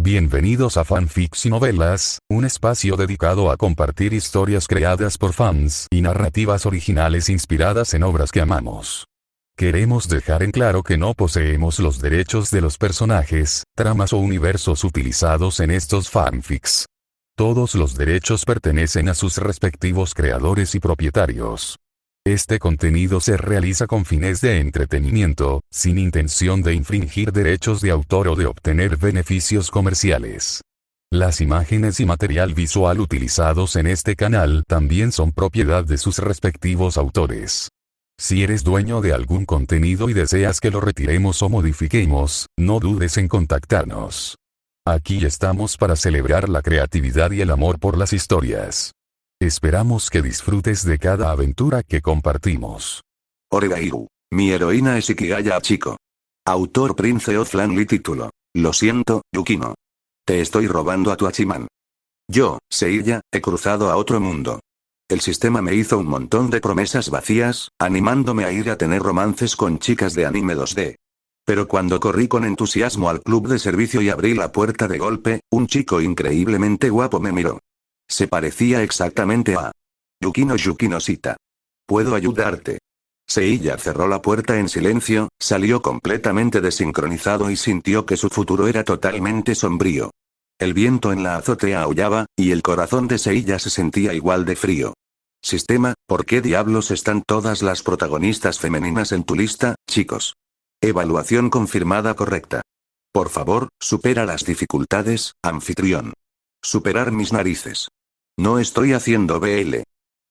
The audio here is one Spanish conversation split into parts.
Bienvenidos a Fanfics y Novelas, un espacio dedicado a compartir historias creadas por fans y narrativas originales inspiradas en obras que amamos. Queremos dejar en claro que no poseemos los derechos de los personajes, tramas o universos utilizados en estos fanfics. Todos los derechos pertenecen a sus respectivos creadores y propietarios. Este contenido se realiza con fines de entretenimiento, sin intención de infringir derechos de autor o de obtener beneficios comerciales. Las imágenes y material visual utilizados en este canal también son propiedad de sus respectivos autores. Si eres dueño de algún contenido y deseas que lo retiremos o modifiquemos, no dudes en contactarnos. Aquí estamos para celebrar la creatividad y el amor por las historias. Esperamos que disfrutes de cada aventura que compartimos. Oregairu. Mi heroína es Ikigaya Achiko. Autor Prince of Lanli. Título. Lo siento, Yukino. Te estoy robando a tu Hachiman. Yo, Seiya, he cruzado a otro mundo. El sistema me hizo un montón de promesas vacías, animándome a ir a tener romances con chicas de anime 2D. Pero cuando corrí con entusiasmo al club de servicio y abrí la puerta de golpe, un chico increíblemente guapo me miró. Se parecía exactamente a Yukino Sita. ¿Puedo ayudarte? Seiya cerró la puerta en silencio, salió completamente desincronizado y sintió que su futuro era totalmente sombrío. El viento en la azotea aullaba, y el corazón de Seiya se sentía igual de frío. Sistema, ¿por qué diablos están todas las protagonistas femeninas en tu lista, chicos? Evaluación confirmada correcta. Por favor, supera las dificultades, anfitrión. Superar mis narices. No estoy haciendo BL.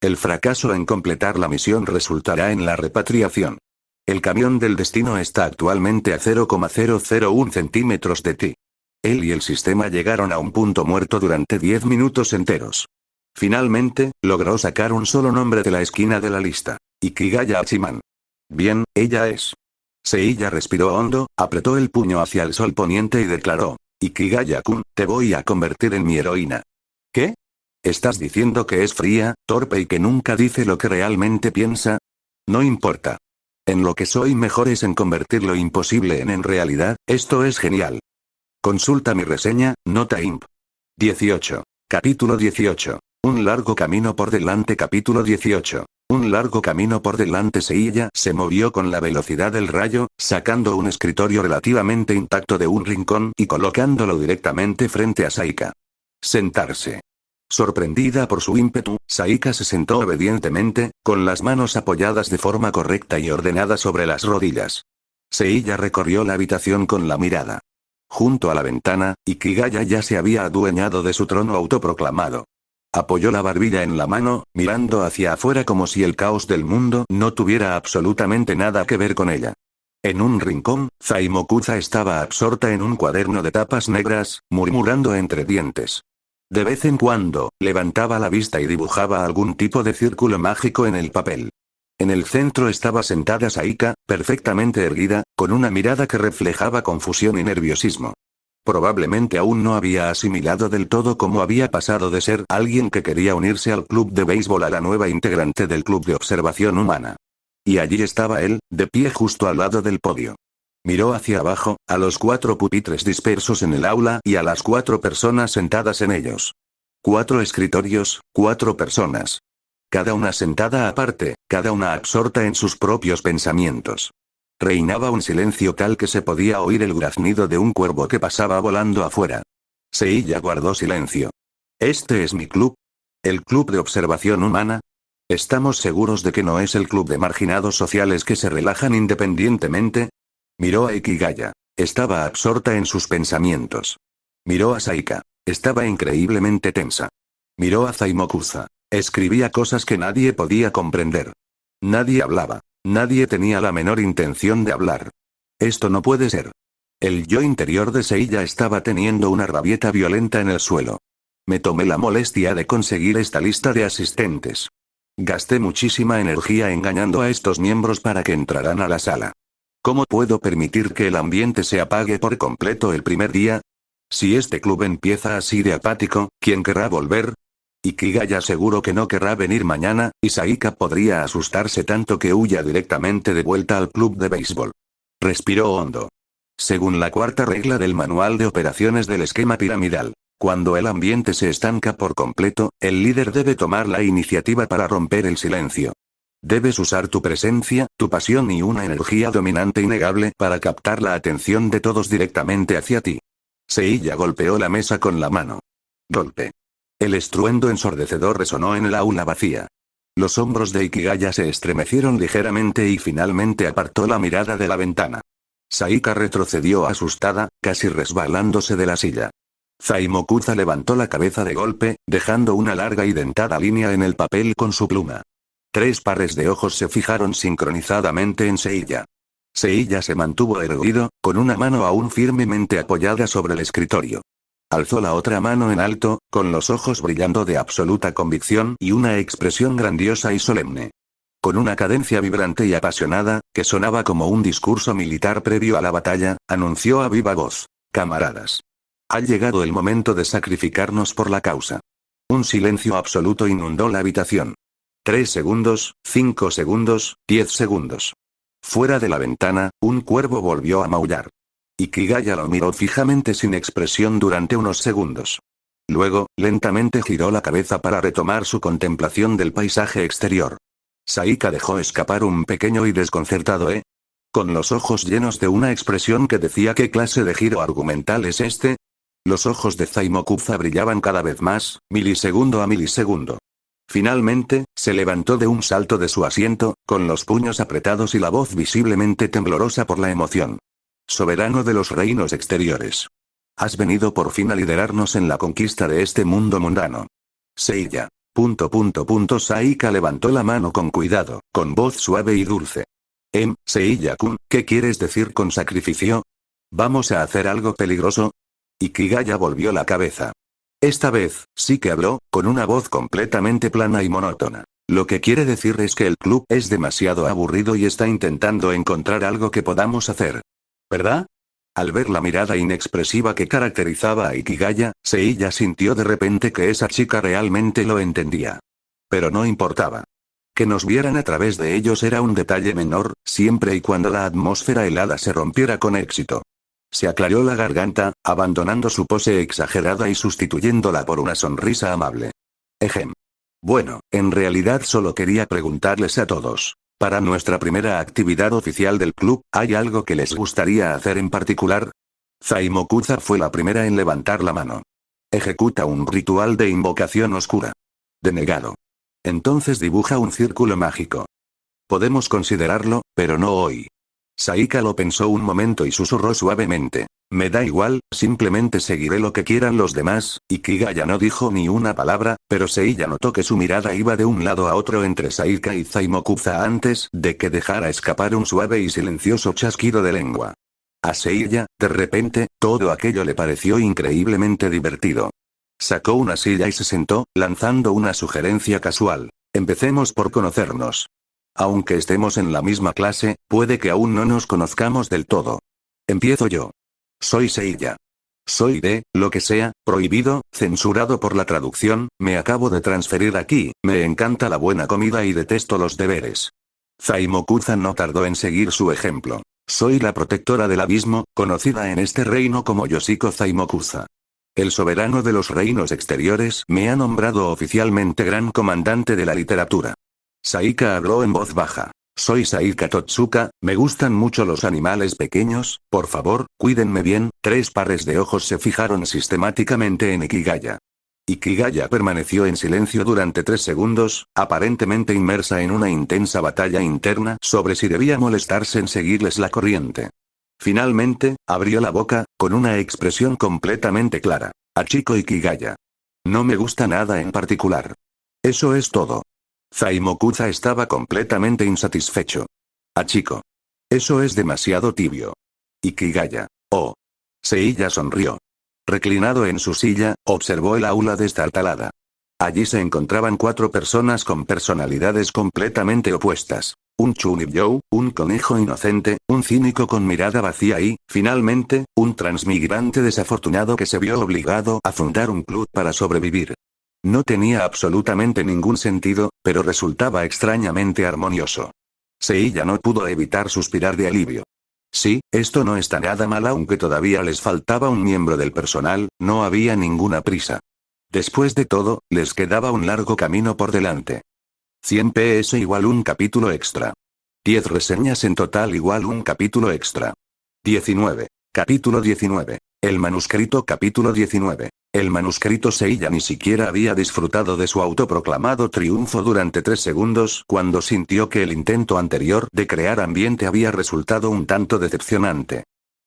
El fracaso en completar la misión resultará en la repatriación. El camión del destino está actualmente a 0,001 centímetros de ti. Él y el sistema llegaron a un punto muerto durante 10 minutos enteros. Finalmente, logró sacar un solo nombre de la esquina de la lista. Ikigaya Hachiman. Bien, ella es. Seiya respiró hondo, apretó el puño hacia el sol poniente y declaró. Ikigaya-kun, te voy a convertir en mi heroína. ¿Qué? ¿Estás diciendo que es fría, torpe y que nunca dice lo que realmente piensa? No importa. En lo que soy mejor es en convertir lo imposible en realidad, esto es genial. Consulta mi reseña, nota imp. 18. Capítulo 18. Un largo camino por delante. Capítulo 18. Un largo camino por delante. Seiya se movió con la velocidad del rayo, sacando un escritorio relativamente intacto de un rincón y colocándolo directamente frente a Saika. Sentarse. Sorprendida por su ímpetu, Saika se sentó obedientemente, con las manos apoyadas de forma correcta y ordenada sobre las rodillas. Seiya recorrió la habitación con la mirada. Junto a la ventana, Ikigaya ya se había adueñado de su trono autoproclamado. Apoyó la barbilla en la mano, mirando hacia afuera como si el caos del mundo no tuviera absolutamente nada que ver con ella. En un rincón, Zaimokuza estaba absorta en un cuaderno de tapas negras, murmurando entre dientes. De vez en cuando, levantaba la vista y dibujaba algún tipo de círculo mágico en el papel. En el centro estaba sentada Saika, perfectamente erguida, con una mirada que reflejaba confusión y nerviosismo. Probablemente aún no había asimilado del todo cómo había pasado de ser alguien que quería unirse al club de béisbol a la nueva integrante del club de observación humana. Y allí estaba él, de pie justo al lado del podio. Miró hacia abajo, a los 4 pupitres dispersos en el aula y a las 4 personas sentadas en ellos. 4 escritorios, 4 personas. Cada una sentada aparte, cada una absorta en sus propios pensamientos. Reinaba un silencio tal que se podía oír el graznido de un cuervo que pasaba volando afuera. Seiya guardó silencio. ¿Este es mi club? ¿El club de observación humana? ¿Estamos seguros de que no es el club de marginados sociales que se relajan independientemente? Miró a Ikigaya. Estaba absorta en sus pensamientos. Miró a Saika. Estaba increíblemente tensa. Miró a Zaimokuza. Escribía cosas que nadie podía comprender. Nadie hablaba. Nadie tenía la menor intención de hablar. Esto no puede ser. El yo interior de Seiya estaba teniendo una rabieta violenta en el suelo. Me tomé la molestia de conseguir esta lista de asistentes. Gasté muchísima energía engañando a estos miembros para que entraran a la sala. ¿Cómo puedo permitir que el ambiente se apague por completo el primer día? Si este club empieza así de apático, ¿quién querrá volver? Ikigaya seguro que no querrá venir mañana, y Saika podría asustarse tanto que huya directamente de vuelta al club de béisbol. Respiró hondo. Según la cuarta regla del manual de operaciones del esquema piramidal, cuando el ambiente se estanca por completo, el líder debe tomar la iniciativa para romper el silencio. Debes usar tu presencia, tu pasión y una energía dominante innegable para captar la atención de todos directamente hacia ti. Seiya golpeó la mesa con la mano. Golpe. El estruendo ensordecedor resonó en el aula vacía. Los hombros de Ikigaya se estremecieron ligeramente y finalmente apartó la mirada de la ventana. Saika retrocedió asustada, casi resbalándose de la silla. Zaimokuza levantó la cabeza de golpe, dejando una larga y dentada línea en el papel con su pluma. 3 pares de ojos se fijaron sincronizadamente en Seiya. Seiya se mantuvo erguido, con una mano aún firmemente apoyada sobre el escritorio. Alzó la otra mano en alto, con los ojos brillando de absoluta convicción y una expresión grandiosa y solemne. Con una cadencia vibrante y apasionada, que sonaba como un discurso militar previo a la batalla, anunció a viva voz: «Camaradas. Ha llegado el momento de sacrificarnos por la causa». Un silencio absoluto inundó la habitación. 3 segundos, 5 segundos, 10 segundos. Fuera de la ventana, un cuervo volvió a maullar. Ikigaya lo miró fijamente sin expresión durante unos segundos. Luego, lentamente giró la cabeza para retomar su contemplación del paisaje exterior. Saika dejó escapar un pequeño y desconcertado con los ojos llenos de una expresión que decía: ¿qué clase de giro argumental es este? Los ojos de Zaimokuza brillaban cada vez más, milisegundo a milisegundo. Finalmente, se levantó de un salto de su asiento, con los puños apretados y la voz visiblemente temblorosa por la emoción. «Soberano de los reinos exteriores. Has venido por fin a liderarnos en la conquista de este mundo mundano. Seiya. Saika levantó la mano con cuidado, con voz suave y dulce. Seiya-kun, ¿qué quieres decir con sacrificio? ¿Vamos a hacer algo peligroso?» Ikigaya volvió la cabeza. Esta vez, sí que habló, con una voz completamente plana y monótona. Lo que quiere decir es que el club es demasiado aburrido y está intentando encontrar algo que podamos hacer. ¿Verdad? Al ver la mirada inexpresiva que caracterizaba a Ikigaya, Seiya sintió de repente que esa chica realmente lo entendía. Pero no importaba. Que nos vieran a través de ellos era un detalle menor, siempre y cuando la atmósfera helada se rompiera con éxito. Se aclaró la garganta, abandonando su pose exagerada y sustituyéndola por una sonrisa amable. Bueno, en realidad solo quería preguntarles a todos. Para nuestra primera actividad oficial del club, ¿hay algo que les gustaría hacer en particular? Zaimokuza fue la primera en levantar la mano. Ejecuta un ritual de invocación oscura. Denegado. Entonces dibuja un círculo mágico. Podemos considerarlo, pero no hoy. Saika lo pensó un momento y susurró suavemente. Me da igual, simplemente seguiré lo que quieran los demás. Ikigaya no dijo ni una palabra, pero Seiya notó que su mirada iba de un lado a otro entre Saika y Zaimokuza antes de que dejara escapar un suave y silencioso chasquido de lengua. A Seiya, de repente, todo aquello le pareció increíblemente divertido. Sacó una silla y se sentó, lanzando una sugerencia casual. Empecemos por conocernos. Aunque estemos en la misma clase, puede que aún no nos conozcamos del todo. Empiezo yo. Soy Seiya. Soy de, lo que sea, prohibido, censurado por la traducción, me acabo de transferir aquí, me encanta la buena comida y detesto los deberes. Zaimokuza no tardó en seguir su ejemplo. Soy la protectora del abismo, conocida en este reino como Yoshiko Zaimokuza. El soberano de los reinos exteriores me ha nombrado oficialmente gran comandante de la literatura. Saika habló en voz baja. Soy Saika Totsuka, me gustan mucho los animales pequeños, por favor, cuídenme bien. 3 pares de ojos se fijaron sistemáticamente en Ikigaya. Ikigaya permaneció en silencio durante 3 segundos, aparentemente inmersa en una intensa batalla interna sobre si debía molestarse en seguirles la corriente. Finalmente, abrió la boca, con una expresión completamente clara. Achiko Ikigaya. No me gusta nada en particular. Eso es todo. Zaimokuza estaba completamente insatisfecho. Achiko. Eso es demasiado tibio. Ikigaya. Oh. Seiya sonrió. Reclinado en su silla, observó el aula destartalada. Allí se encontraban 4 personas con personalidades completamente opuestas. Un chunibyo, un conejo inocente, un cínico con mirada vacía y, finalmente, un transmigrante desafortunado que se vio obligado a fundar un club para sobrevivir. No tenía absolutamente ningún sentido, pero resultaba extrañamente armonioso. Seiya no pudo evitar suspirar de alivio. Sí, esto no está nada mal aunque todavía les faltaba un miembro del personal, no había ninguna prisa. Después de todo, les quedaba un largo camino por delante. 100 PS igual un capítulo extra. 10 reseñas en total igual un capítulo extra. 19. Capítulo 19. El manuscrito capítulo 19. El manuscrito Seiya ni siquiera había disfrutado de su autoproclamado triunfo durante 3 segundos cuando sintió que el intento anterior de crear ambiente había resultado un tanto decepcionante.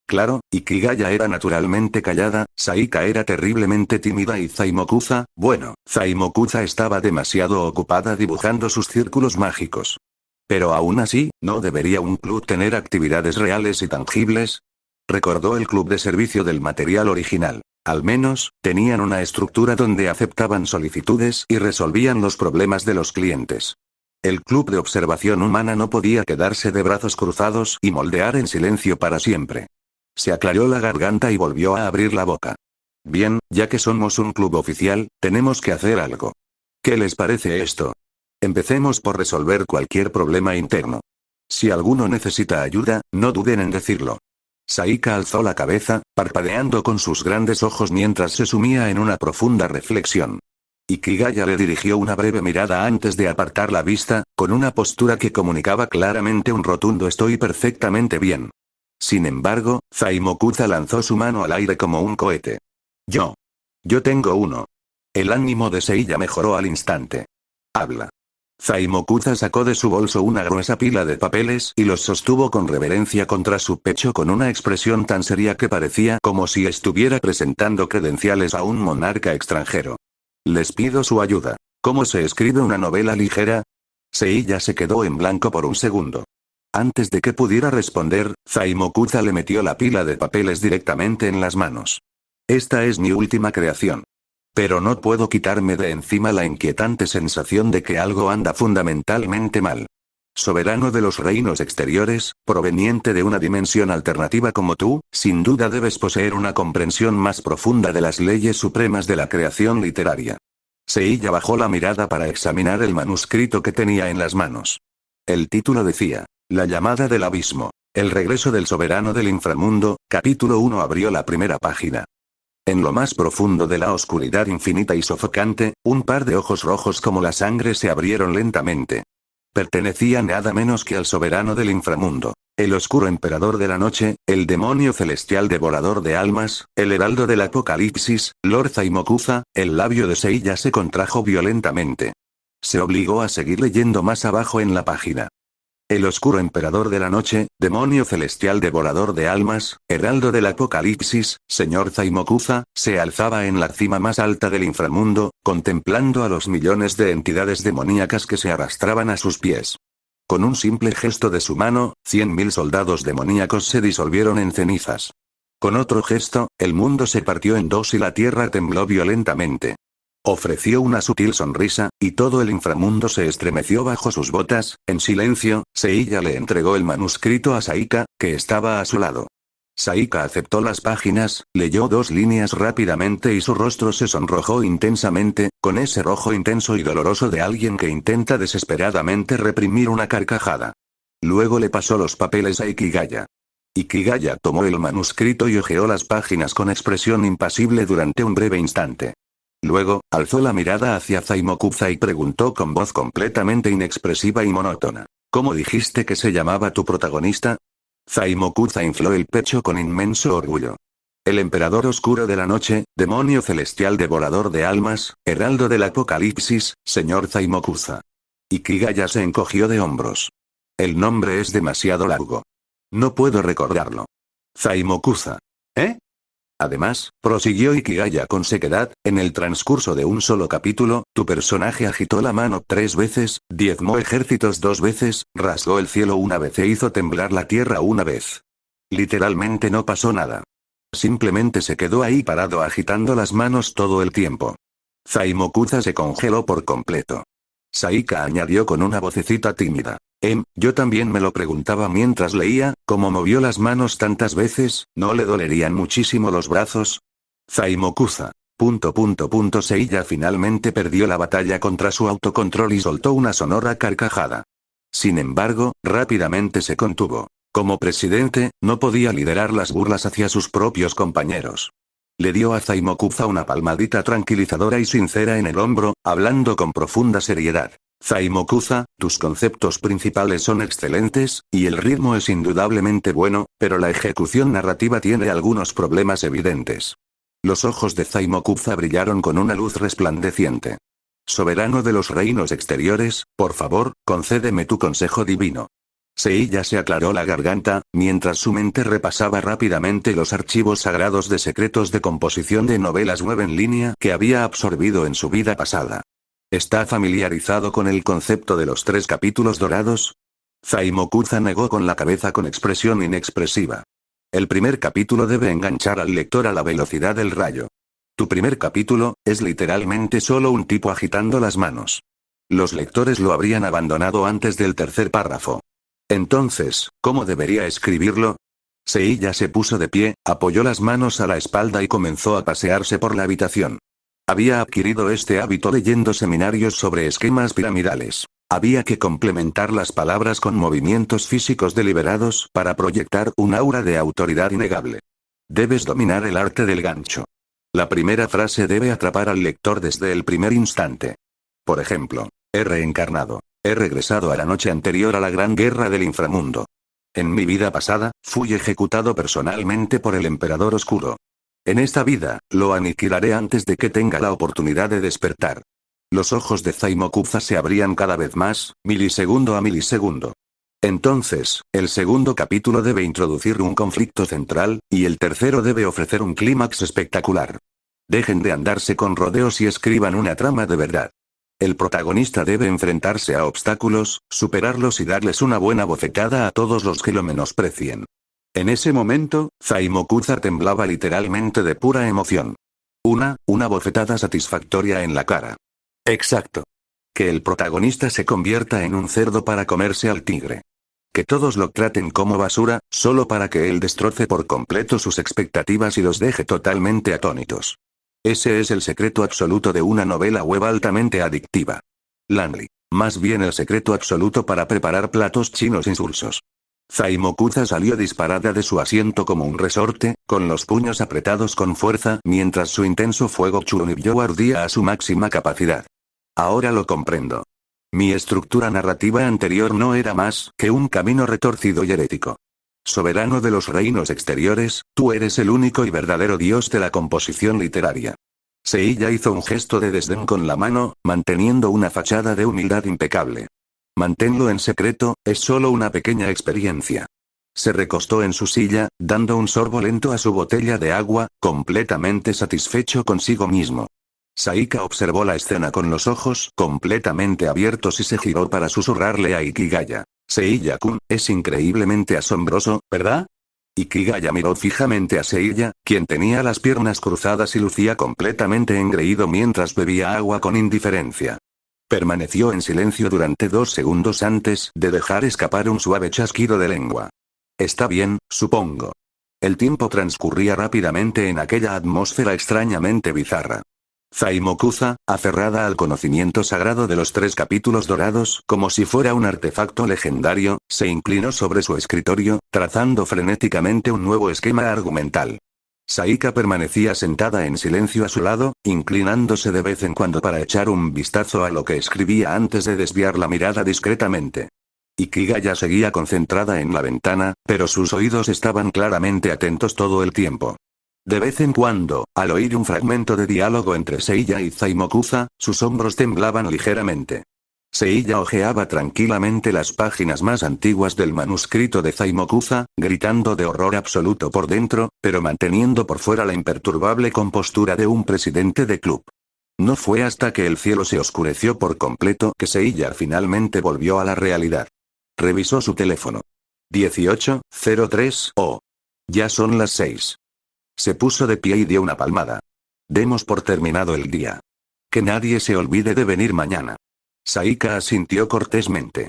Claro, Ikigaya era naturalmente callada, Saika era terriblemente tímida y Zaimokuza, bueno, Zaimokuza estaba demasiado ocupada dibujando sus círculos mágicos. Pero aún así, ¿no debería un club tener actividades reales y tangibles? Recordó el club de servicio del material original. Al menos, tenían una estructura donde aceptaban solicitudes y resolvían los problemas de los clientes. El club de observación humana no podía quedarse de brazos cruzados y moldear en silencio para siempre. Se aclaró la garganta y volvió a abrir la boca. Bien, ya que somos un club oficial, tenemos que hacer algo. ¿Qué les parece esto? Empecemos por resolver cualquier problema interno. Si alguno necesita ayuda, no duden en decirlo. Saika alzó la cabeza, parpadeando con sus grandes ojos mientras se sumía en una profunda reflexión. Ikigaya le dirigió una breve mirada antes de apartar la vista, con una postura que comunicaba claramente un rotundo "estoy perfectamente bien". Sin embargo, Zaimokuza lanzó su mano al aire como un cohete. Yo tengo uno. El ánimo de Seiya mejoró al instante. Habla. Zaimokuza sacó de su bolso una gruesa pila de papeles y los sostuvo con reverencia contra su pecho con una expresión tan seria que parecía como si estuviera presentando credenciales a un monarca extranjero. Les pido su ayuda. ¿Cómo se escribe una novela ligera? Seiya se quedó en blanco por un segundo. Antes de que pudiera responder, Zaimokuza le metió la pila de papeles directamente en las manos. Esta es mi última creación. Pero no puedo quitarme de encima la inquietante sensación de que algo anda fundamentalmente mal. Soberano de los reinos exteriores, proveniente de una dimensión alternativa como tú, sin duda debes poseer una comprensión más profunda de las leyes supremas de la creación literaria. Seiya bajó la mirada para examinar el manuscrito que tenía en las manos. El título decía: La llamada del abismo. El regreso del soberano del inframundo, capítulo 1. Abrió la primera página. En lo más profundo de la oscuridad infinita y sofocante, un par de ojos rojos como la sangre se abrieron lentamente. Pertenecía nada menos que al soberano del inframundo, el oscuro emperador de la noche, el demonio celestial devorador de almas, el heraldo del apocalipsis, Lord Zaimokuza. El labio de Seiya se contrajo violentamente. Se obligó a seguir leyendo más abajo en la página. El oscuro emperador de la noche, demonio celestial devorador de almas, heraldo del apocalipsis, señor Zaimokuza, se alzaba en la cima más alta del inframundo, contemplando a los millones de entidades demoníacas que se arrastraban a sus pies. Con un simple gesto de su mano, 100.000 soldados demoníacos se disolvieron en cenizas. Con otro gesto, el mundo se partió en dos y la tierra tembló violentamente. Ofreció una sutil sonrisa, y todo el inframundo se estremeció bajo sus botas. En silencio, Seiya le entregó el manuscrito a Saika, que estaba a su lado. Saika aceptó las páginas, leyó 2 líneas rápidamente y su rostro se sonrojó intensamente, con ese rojo intenso y doloroso de alguien que intenta desesperadamente reprimir una carcajada. Luego le pasó los papeles a Ikigaya. Ikigaya tomó el manuscrito y hojeó las páginas con expresión impasible durante un breve instante. Luego, alzó la mirada hacia Zaimokuza y preguntó con voz completamente inexpresiva y monótona: ¿Cómo dijiste que se llamaba tu protagonista? Zaimokuza infló el pecho con inmenso orgullo. El emperador oscuro de la noche, demonio celestial devorador de almas, heraldo del apocalipsis, señor Zaimokuza. Ikigaya se encogió de hombros. El nombre es demasiado largo. No puedo recordarlo. Zaimokuza. ¿Eh? Además, prosiguió Ikigaya con sequedad, en el transcurso de un solo capítulo, tu personaje agitó la mano 3 veces, diezmó ejércitos 2 veces, rasgó el cielo una vez e hizo temblar la tierra una vez. Literalmente no pasó nada. Simplemente se quedó ahí parado agitando las manos todo el tiempo. Zaimokuza se congeló por completo. Saika añadió con una vocecita tímida: yo también me lo preguntaba mientras leía, ¿cómo movió las manos tantas veces? ¿No le dolerían muchísimo los brazos? Zaimokuza. Seiya finalmente perdió la batalla contra su autocontrol y soltó una sonora carcajada. Sin embargo, rápidamente se contuvo. Como presidente, no podía liderar las burlas hacia sus propios compañeros. Le dio a Zaimokuza una palmadita tranquilizadora y sincera en el hombro, hablando con profunda seriedad. Zaimokuza, tus conceptos principales son excelentes, y el ritmo es indudablemente bueno, pero la ejecución narrativa tiene algunos problemas evidentes. Los ojos de Zaimokuza brillaron con una luz resplandeciente. Soberano de los reinos exteriores, por favor, concédeme tu consejo divino. Seiya se aclaró la garganta, mientras su mente repasaba rápidamente los archivos sagrados de secretos de composición de novelas web en línea que había absorbido en su vida pasada. ¿Está familiarizado con el concepto de los 3 capítulos dorados? Zaimokuza negó con la cabeza con expresión inexpresiva. El primer capítulo debe enganchar al lector a la velocidad del rayo. Tu primer capítulo es literalmente solo un tipo agitando las manos. Los lectores lo habrían abandonado antes del tercer párrafo. Entonces, ¿cómo debería escribirlo? Seiya se puso de pie, apoyó las manos a la espalda y comenzó a pasearse por la habitación. Había adquirido este hábito leyendo seminarios sobre esquemas piramidales. Había que complementar las palabras con movimientos físicos deliberados para proyectar un aura de autoridad innegable. Debes dominar el arte del gancho. La primera frase debe atrapar al lector desde el primer instante. Por ejemplo, he reencarnado. He regresado a la noche anterior a la gran guerra del inframundo. En mi vida pasada, fui ejecutado personalmente por el Emperador Oscuro. En esta vida, lo aniquilaré antes de que tenga la oportunidad de despertar. Los ojos de Zaimokuza se abrían cada vez más, milisegundo a milisegundo. Entonces, el segundo capítulo debe introducir un conflicto central, y el tercero debe ofrecer un clímax espectacular. Dejen de andarse con rodeos y escriban una trama de verdad. El protagonista debe enfrentarse a obstáculos, superarlos y darles una buena bofetada a todos los que lo menosprecien. En ese momento, Zaimokuza temblaba literalmente de pura emoción. Una bofetada satisfactoria en la cara. Exacto. Que el protagonista se convierta en un cerdo para comerse al tigre. Que todos lo traten como basura, solo para que él destroce por completo sus expectativas y los deje totalmente atónitos. Ese es el secreto absoluto de una novela web altamente adictiva. Lanley. Más bien el secreto absoluto para preparar platos chinos insulsos. Zaimokuza salió disparada de su asiento como un resorte, con los puños apretados con fuerza, mientras su intenso fuego Chunibyo ardía a su máxima capacidad. Ahora lo comprendo. Mi estructura narrativa anterior no era más que un camino retorcido y herético. Soberano de los reinos exteriores, tú eres el único y verdadero dios de la composición literaria. Seiya hizo un gesto de desdén con la mano, manteniendo una fachada de humildad impecable. Manténlo en secreto, es solo una pequeña experiencia. Se recostó en su silla, dando un sorbo lento a su botella de agua, completamente satisfecho consigo mismo. Saika observó la escena con los ojos completamente abiertos y se giró para susurrarle a Ikigaya. Seiya-kun, es increíblemente asombroso, ¿verdad? Ikigaya miró fijamente a Seiya, quien tenía las piernas cruzadas y lucía completamente engreído mientras bebía agua con indiferencia. Permaneció en silencio durante 2 segundos antes de dejar escapar un suave chasquido de lengua. Está bien, supongo. El tiempo transcurría rápidamente en aquella atmósfera extrañamente bizarra. Zaimokuza, aferrada al conocimiento sagrado de los 3 capítulos dorados, como si fuera un artefacto legendario, se inclinó sobre su escritorio, trazando frenéticamente un nuevo esquema argumental. Saika permanecía sentada en silencio a su lado, inclinándose de vez en cuando para echar un vistazo a lo que escribía antes de desviar la mirada discretamente. Ikigaya seguía concentrada en la ventana, pero sus oídos estaban claramente atentos todo el tiempo. De vez en cuando, al oír un fragmento de diálogo entre Seiya y Zaimokuza, sus hombros temblaban ligeramente. Seiya hojeaba tranquilamente las páginas más antiguas del manuscrito de Zaimokuza, gritando de horror absoluto por dentro, pero manteniendo por fuera la imperturbable compostura de un presidente de club. No fue hasta que el cielo se oscureció por completo que Seiya finalmente volvió a la realidad. Revisó su teléfono. 18:03 Oh. Ya son las 6. Se puso de pie y dio una palmada. Demos por terminado el día. Que nadie se olvide de venir mañana. Saika asintió cortésmente.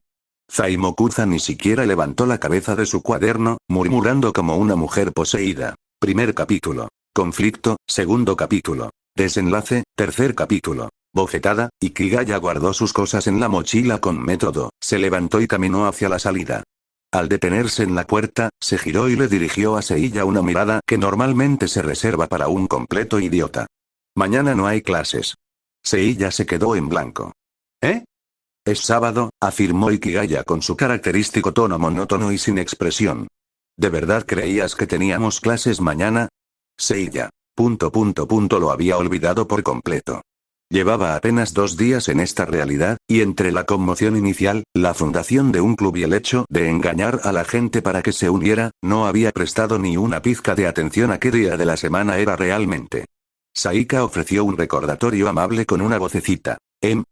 Zaimokuza ni siquiera levantó la cabeza de su cuaderno, murmurando como una mujer poseída. Primer capítulo. Conflicto, segundo capítulo. Desenlace, tercer capítulo. Bofetada, Ikigaya guardó sus cosas en la mochila con método, se levantó y caminó hacia la salida. Al detenerse en la puerta, se giró y le dirigió a Seiya una mirada que normalmente se reserva para un completo idiota. Mañana no hay clases. Seiya se quedó en blanco. ¿Eh? Es sábado, afirmó Ikigaya con su característico tono monótono y sin expresión. ¿De verdad creías que teníamos clases mañana? Seiya. Lo había olvidado por completo. Llevaba apenas 2 días en esta realidad, y entre la conmoción inicial, la fundación de un club y el hecho de engañar a la gente para que se uniera, no había prestado ni una pizca de atención a qué día de la semana era realmente. Saika ofreció un recordatorio amable con una vocecita.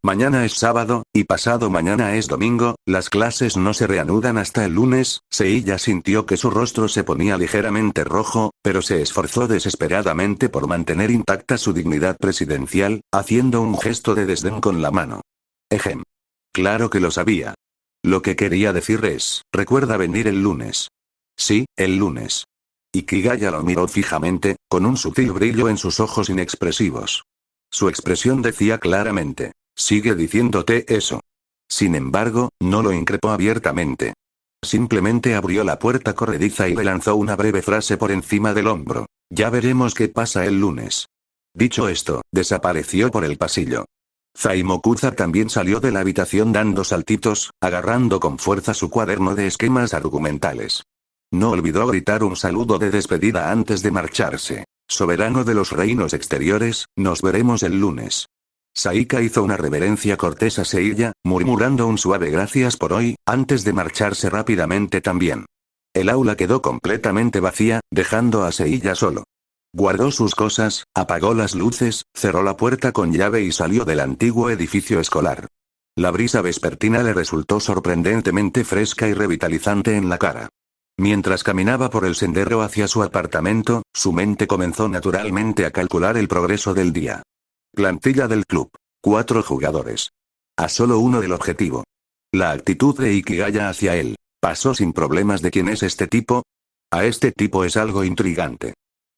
Mañana es sábado, y pasado mañana es domingo, las clases no se reanudan hasta el lunes. Seiya sintió que su rostro se ponía ligeramente rojo, pero se esforzó desesperadamente por mantener intacta su dignidad presidencial, haciendo un gesto de desdén con la mano. Ejem. Claro que lo sabía. Lo que quería decir es, recuerda venir el lunes. Sí, el lunes. Ikigaya lo miró fijamente, con un sutil brillo en sus ojos inexpresivos. Su expresión decía claramente, sigue diciéndote eso. Sin embargo, no lo increpó abiertamente. Simplemente abrió la puerta corrediza y le lanzó una breve frase por encima del hombro. Ya veremos qué pasa el lunes. Dicho esto, desapareció por el pasillo. Zaimokuza también salió de la habitación dando saltitos, agarrando con fuerza su cuaderno de esquemas argumentales. No olvidó gritar un saludo de despedida antes de marcharse. Soberano de los reinos exteriores, nos veremos el lunes. Saika hizo una reverencia cortés a Seiya, murmurando un suave gracias por hoy, antes de marcharse rápidamente también. El aula quedó completamente vacía, dejando a Seiya solo. Guardó sus cosas, apagó las luces, cerró la puerta con llave y salió del antiguo edificio escolar. La brisa vespertina le resultó sorprendentemente fresca y revitalizante en la cara. Mientras caminaba por el sendero hacia su apartamento, su mente comenzó naturalmente a calcular el progreso del día. Plantilla del club. 4 jugadores. A solo uno del objetivo. La actitud de Ikigaya hacia él. ¿Pasó sin problemas de quién es este tipo? A este tipo es algo intrigante.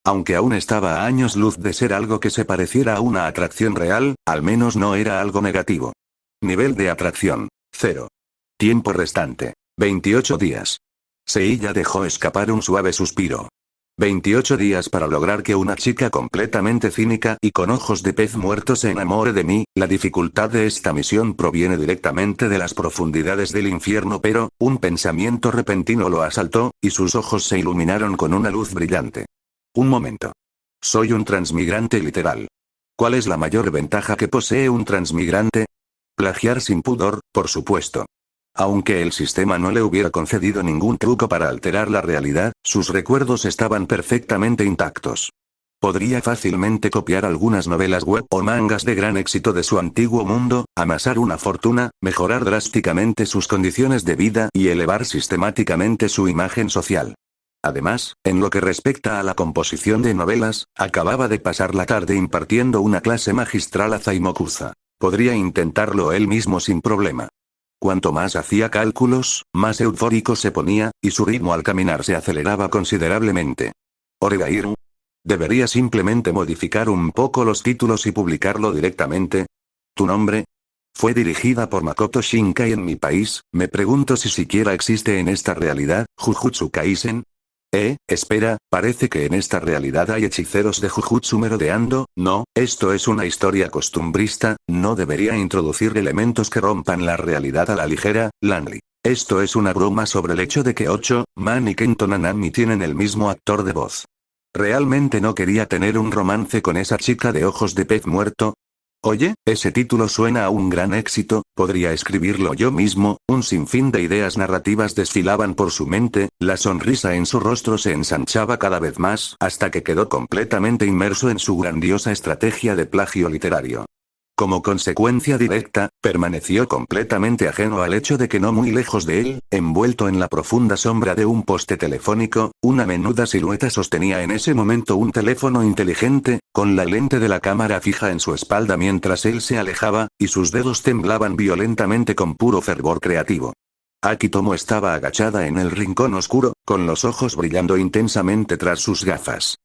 Aunque aún estaba a años luz de ser algo que se pareciera a una atracción real, al menos no era algo negativo. Nivel de atracción. 0. Tiempo restante. 28 días. Seiya dejó escapar un suave suspiro. 28 días para lograr que una chica completamente cínica y con ojos de pez muerto se enamore de mí. La dificultad de esta misión proviene directamente de las profundidades del infierno, pero, un pensamiento repentino lo asaltó, y sus ojos se iluminaron con una luz brillante. Un momento. Soy un transmigrante literal. ¿Cuál es la mayor ventaja que posee un transmigrante? Plagiar sin pudor, por supuesto. Aunque el sistema no le hubiera concedido ningún truco para alterar la realidad, sus recuerdos estaban perfectamente intactos. Podría fácilmente copiar algunas novelas web o mangas de gran éxito de su antiguo mundo, amasar una fortuna, mejorar drásticamente sus condiciones de vida y elevar sistemáticamente su imagen social. Además, en lo que respecta a la composición de novelas, acababa de pasar la tarde impartiendo una clase magistral a Zaimokuza. Podría intentarlo él mismo sin problema. Cuanto más hacía cálculos, más eufórico se ponía, y su ritmo al caminar se aceleraba considerablemente. Oregairu. ¿Debería simplemente modificar un poco los títulos y publicarlo directamente? ¿Tu nombre? Fue dirigida por Makoto Shinkai en mi país. Me pregunto si siquiera existe en esta realidad, Jujutsu Kaisen. Espera, parece que en esta realidad hay hechiceros de Jujutsu merodeando. No, esto es una historia costumbrista, no debería introducir elementos que rompan la realidad a la ligera. Lanley. Esto es una broma sobre el hecho de que Ocho, Man y Kento Nanami tienen el mismo actor de voz. ¿Realmente no quería tener un romance con esa chica de ojos de pez muerto? Oye, ese título suena a un gran éxito, podría escribirlo yo mismo. Un sinfín de ideas narrativas desfilaban por su mente, la sonrisa en su rostro se ensanchaba cada vez más, hasta que quedó completamente inmerso en su grandiosa estrategia de plagio literario. Como consecuencia directa, permaneció completamente ajeno al hecho de que no muy lejos de él, envuelto en la profunda sombra de un poste telefónico, una menuda silueta sostenía en ese momento un teléfono inteligente, con la lente de la cámara fija en su espalda mientras él se alejaba, y sus dedos temblaban violentamente con puro fervor creativo. Akitomo estaba agachada en el rincón oscuro, con los ojos brillando intensamente tras sus gafas.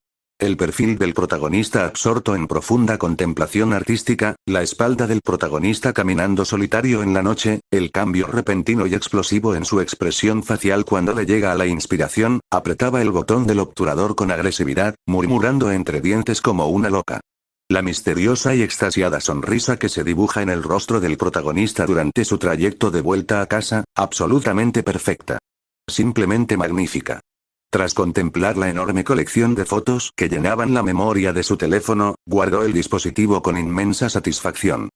El perfil del protagonista absorto en profunda contemplación artística, la espalda del protagonista caminando solitario en la noche, el cambio repentino y explosivo en su expresión facial cuando le llega a la inspiración, apretaba el botón del obturador con agresividad, murmurando entre dientes como una loca. La misteriosa y extasiada sonrisa que se dibuja en el rostro del protagonista durante su trayecto de vuelta a casa, absolutamente perfecta. Simplemente magnífica. Tras contemplar la enorme colección de fotos que llenaban la memoria de su teléfono, guardó el dispositivo con inmensa satisfacción.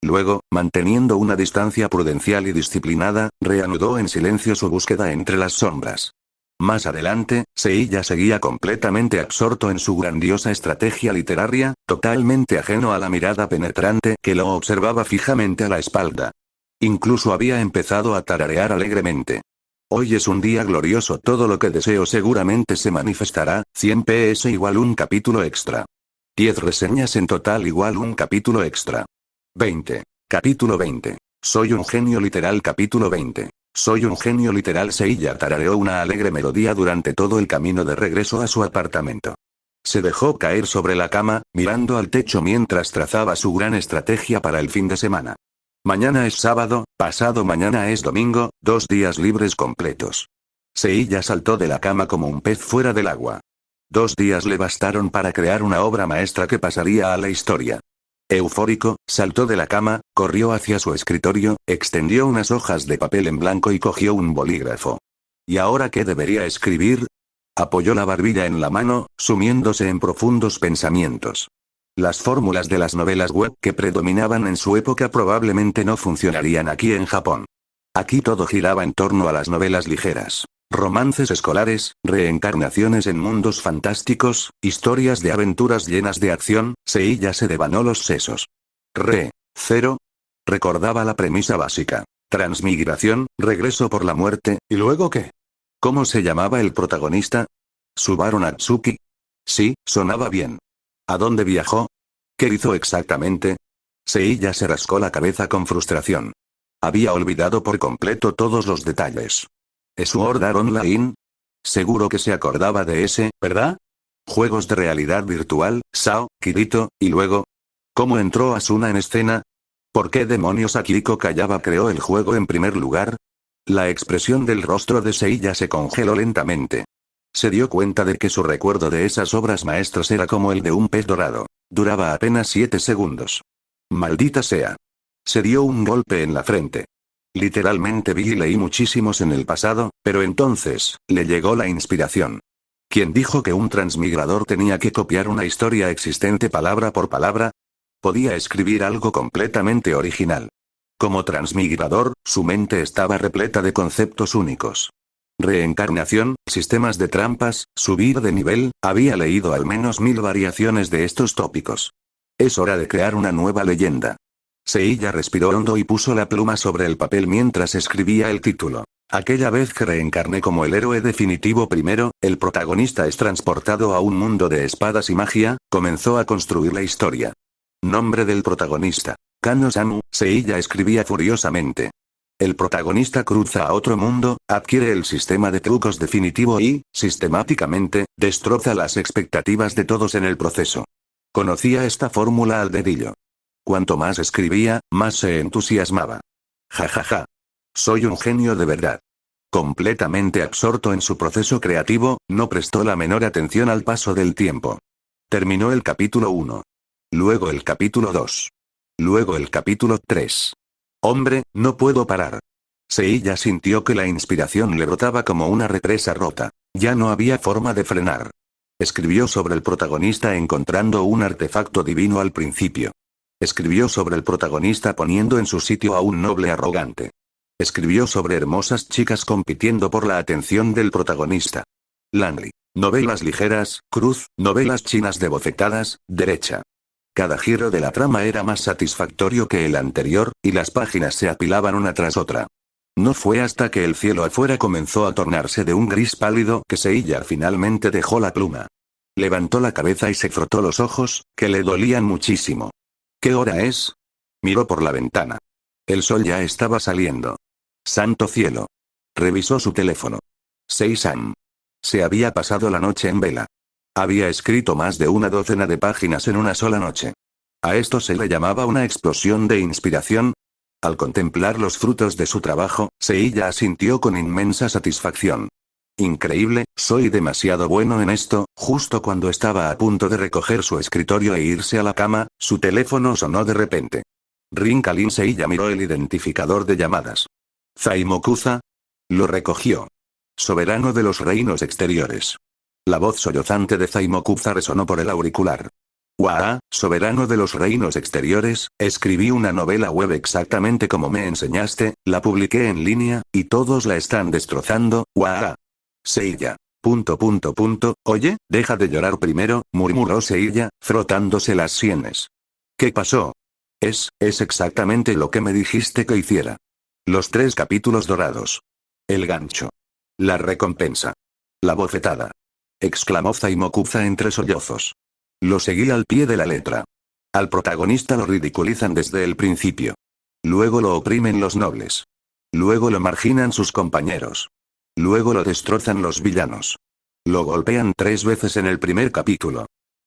Luego, manteniendo una distancia prudencial y disciplinada, reanudó en silencio su búsqueda entre las sombras. Más adelante, Seiya seguía completamente absorto en su grandiosa estrategia literaria, totalmente ajeno a la mirada penetrante que lo observaba fijamente a la espalda. Incluso había empezado a tararear alegremente. Hoy es un día glorioso, todo lo que deseo seguramente se manifestará, 100 PS igual un capítulo extra. 10 reseñas en total igual un capítulo extra. 20. Capítulo 20. Soy un genio literal capítulo 20. Soy un genio literal. Seiya tarareó una alegre melodía durante todo el camino de regreso a su apartamento. Se dejó caer sobre la cama, mirando al techo mientras trazaba su gran estrategia para el fin de semana. Mañana es sábado, pasado mañana es domingo, 2 días libres completos. Seiya saltó de la cama como un pez fuera del agua. 2 días le bastaron para crear una obra maestra que pasaría a la historia. Eufórico, saltó de la cama, corrió hacia su escritorio, extendió unas hojas de papel en blanco y cogió un bolígrafo. ¿Y ahora qué debería escribir? Apoyó la barbilla en la mano, sumiéndose en profundos pensamientos. Las fórmulas de las novelas web que predominaban en su época probablemente no funcionarían aquí en Japón. Aquí todo giraba en torno a las novelas ligeras. Romances escolares, reencarnaciones en mundos fantásticos, historias de aventuras llenas de acción. Seiya se devanó los sesos. Cero. Recordaba la premisa básica. Transmigración, regreso por la muerte, ¿y luego qué? ¿Cómo se llamaba el protagonista? ¿Subaru Natsuki? Sí, sonaba bien. ¿A dónde viajó? ¿Qué hizo exactamente? Seiya se rascó la cabeza con frustración. Había olvidado por completo todos los detalles. ¿Sword Art Online? Seguro que se acordaba de ese, ¿verdad? Juegos de realidad virtual, Sao, Kirito, y luego. ¿Cómo entró Asuna en escena? ¿Por qué demonios Akiko Kayaba creó el juego en primer lugar? La expresión del rostro de Seiya se congeló lentamente. Se dio cuenta de que su recuerdo de esas obras maestras era como el de un pez dorado. Duraba apenas 7 segundos. Maldita sea. Se dio un golpe en la frente. Literalmente vi y leí muchísimos en el pasado, pero entonces, le llegó la inspiración. ¿Quién dijo que un transmigrador tenía que copiar una historia existente palabra por palabra? Podía escribir algo completamente original. Como transmigrador, su mente estaba repleta de conceptos únicos. Reencarnación, sistemas de trampas, subir de nivel, había leído al menos 1000 variaciones de estos tópicos. Es hora de crear una nueva leyenda. Seiya respiró hondo y puso la pluma sobre el papel mientras escribía el título. Aquella vez que reencarné como el héroe definitivo primero, el protagonista es transportado a un mundo de espadas y magia, comenzó a construir la historia. Nombre del protagonista. Kano-samu, Seiya escribía furiosamente. El protagonista cruza a otro mundo, adquiere el sistema de trucos definitivo y, sistemáticamente, destroza las expectativas de todos en el proceso. Conocía esta fórmula al dedillo. Cuanto más escribía, más se entusiasmaba. Ja. Soy un genio de verdad. Completamente absorto en su proceso creativo, no prestó la menor atención al paso del tiempo. Terminó el capítulo 1. Luego el capítulo 2. Luego el capítulo 3. Hombre, no puedo parar. Seiya sintió que la inspiración le brotaba como una represa rota. Ya no había forma de frenar. Escribió sobre el protagonista encontrando un artefacto divino al principio. Escribió sobre el protagonista poniendo en su sitio a un noble arrogante. Escribió sobre hermosas chicas compitiendo por la atención del protagonista. Lanley. Novelas ligeras, cruz, novelas chinas de bofetadas, derecha. Cada giro de la trama era más satisfactorio que el anterior, y las páginas se apilaban una tras otra. No fue hasta que el cielo afuera comenzó a tornarse de un gris pálido que Seiya finalmente dejó la pluma. Levantó la cabeza y se frotó los ojos, que le dolían muchísimo. ¿Qué hora es? Miró por la ventana. El sol ya estaba saliendo. Santo cielo. Revisó su teléfono. 6 am. Se había pasado la noche en vela. Había escrito más de una docena de páginas en una sola noche. A esto se le llamaba una explosión de inspiración. Al contemplar los frutos de su trabajo, Seiya asintió con inmensa satisfacción. Increíble, soy demasiado bueno en esto. Justo cuando estaba a punto de recoger su escritorio e irse a la cama, su teléfono sonó de repente. Rinkalin Seiya miró el identificador de llamadas. Zaimokuza. Lo recogió. Soberano de los reinos exteriores. La voz sollozante de Zaimokuza resonó por el auricular. Waa, soberano de los reinos exteriores, escribí una novela web exactamente como me enseñaste, la publiqué en línea, y todos la están destrozando. Waa. Seiya. Oye, deja de llorar primero, murmuró Seiya, frotándose las sienes. ¿Qué pasó? Es exactamente lo que me dijiste que hiciera. Los 3 capítulos dorados. El gancho. La recompensa. La bofetada. Exclamó Zaimokuza entre sollozos. Lo seguí al pie de la letra. Al protagonista lo ridiculizan desde el principio. Luego lo oprimen los nobles. Luego lo marginan sus compañeros. Luego lo destrozan los villanos. Lo golpean 3 veces en el primer capítulo.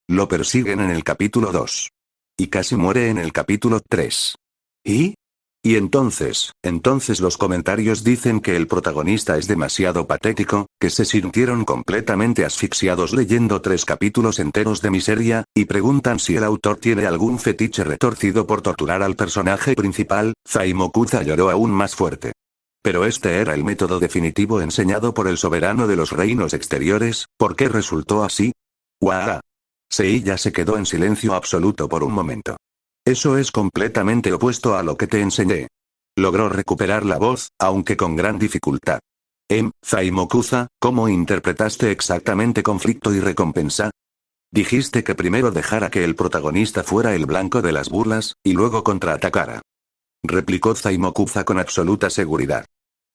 Lo persiguen en el capítulo 2. Y casi muere en el capítulo 3. ¿Y? Y entonces los comentarios dicen que el protagonista es demasiado patético, que se sintieron completamente asfixiados leyendo 3 capítulos enteros de miseria, y preguntan si el autor tiene algún fetiche retorcido por torturar al personaje principal. Zaimokuza lloró aún más fuerte. Pero este era el método definitivo enseñado por el soberano de los reinos exteriores. ¿Por qué resultó así? ¡Waa! Seiya se quedó en silencio absoluto por un momento. Eso es completamente opuesto a lo que te enseñé. Logró recuperar la voz, aunque con gran dificultad. Zaimokuza, ¿cómo interpretaste exactamente conflicto y recompensa? Dijiste que primero dejara que el protagonista fuera el blanco de las burlas, y luego contraatacara. Replicó Zaimokuza con absoluta seguridad.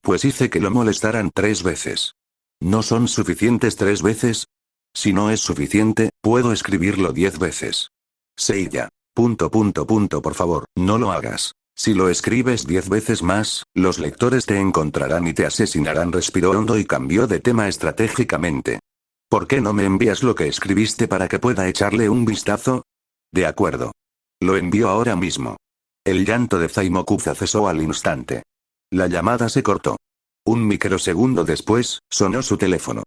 Pues hice que lo molestaran 3 veces. ¿No son suficientes 3 veces? Si no es suficiente, puedo escribirlo 10 veces. Seiya. Por favor, no lo hagas. Si lo escribes 10 veces más, los lectores te encontrarán y te asesinarán. Respiró hondo y cambió de tema estratégicamente. ¿Por qué no me envías lo que escribiste para que pueda echarle un vistazo? De acuerdo. Lo envío ahora mismo. El llanto de Zaimokuza cesó al instante. La llamada se cortó. Un microsegundo después, sonó su teléfono.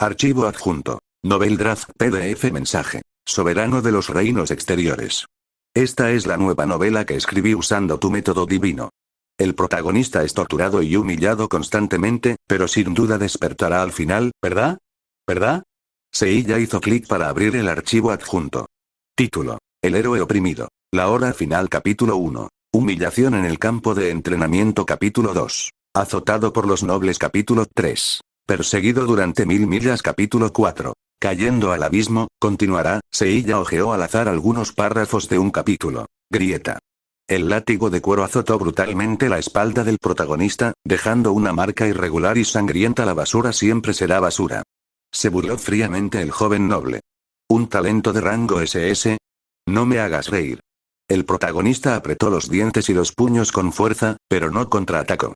Archivo adjunto. Novel Draft PDF mensaje. Soberano de los reinos exteriores. Esta es la nueva novela que escribí usando tu método divino. El protagonista es torturado y humillado constantemente, pero sin duda despertará al final, ¿verdad? ¿Verdad? Seiya hizo clic para abrir el archivo adjunto. Título. El héroe oprimido. La hora final capítulo 1. Humillación en el campo de entrenamiento capítulo 2. Azotado por los nobles capítulo 3. Perseguido durante 1000 millas capítulo 4. Cayendo al abismo, continuará. Seiya hojeó al azar algunos párrafos de un capítulo. Grieta. El látigo de cuero azotó brutalmente la espalda del protagonista, dejando una marca irregular y sangrienta. La basura siempre será basura. Se burló fríamente el joven noble. ¿Un talento de rango SS? No me hagas reír. El protagonista apretó los dientes y los puños con fuerza, pero no contraatacó.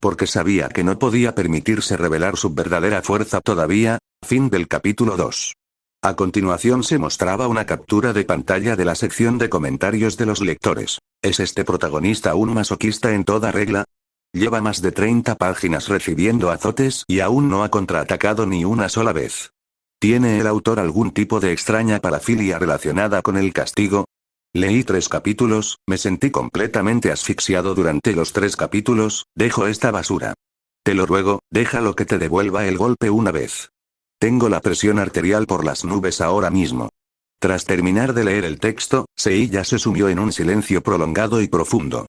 Porque sabía que no podía permitirse revelar su verdadera fuerza todavía. Fin del capítulo 2. A continuación se mostraba una captura de pantalla de la sección de comentarios de los lectores. ¿Es este protagonista un masoquista en toda regla? Lleva más de 30 páginas recibiendo azotes y aún no ha contraatacado ni una sola vez. ¿Tiene el autor algún tipo de extraña parafilia relacionada con el castigo? Leí 3 capítulos, me sentí completamente asfixiado durante los 3 capítulos. Dejo esta basura. Te lo ruego, déjalo que te devuelva el golpe una vez. Tengo la presión arterial por las nubes ahora mismo. Tras terminar de leer el texto, Seiya se sumió en un silencio prolongado y profundo.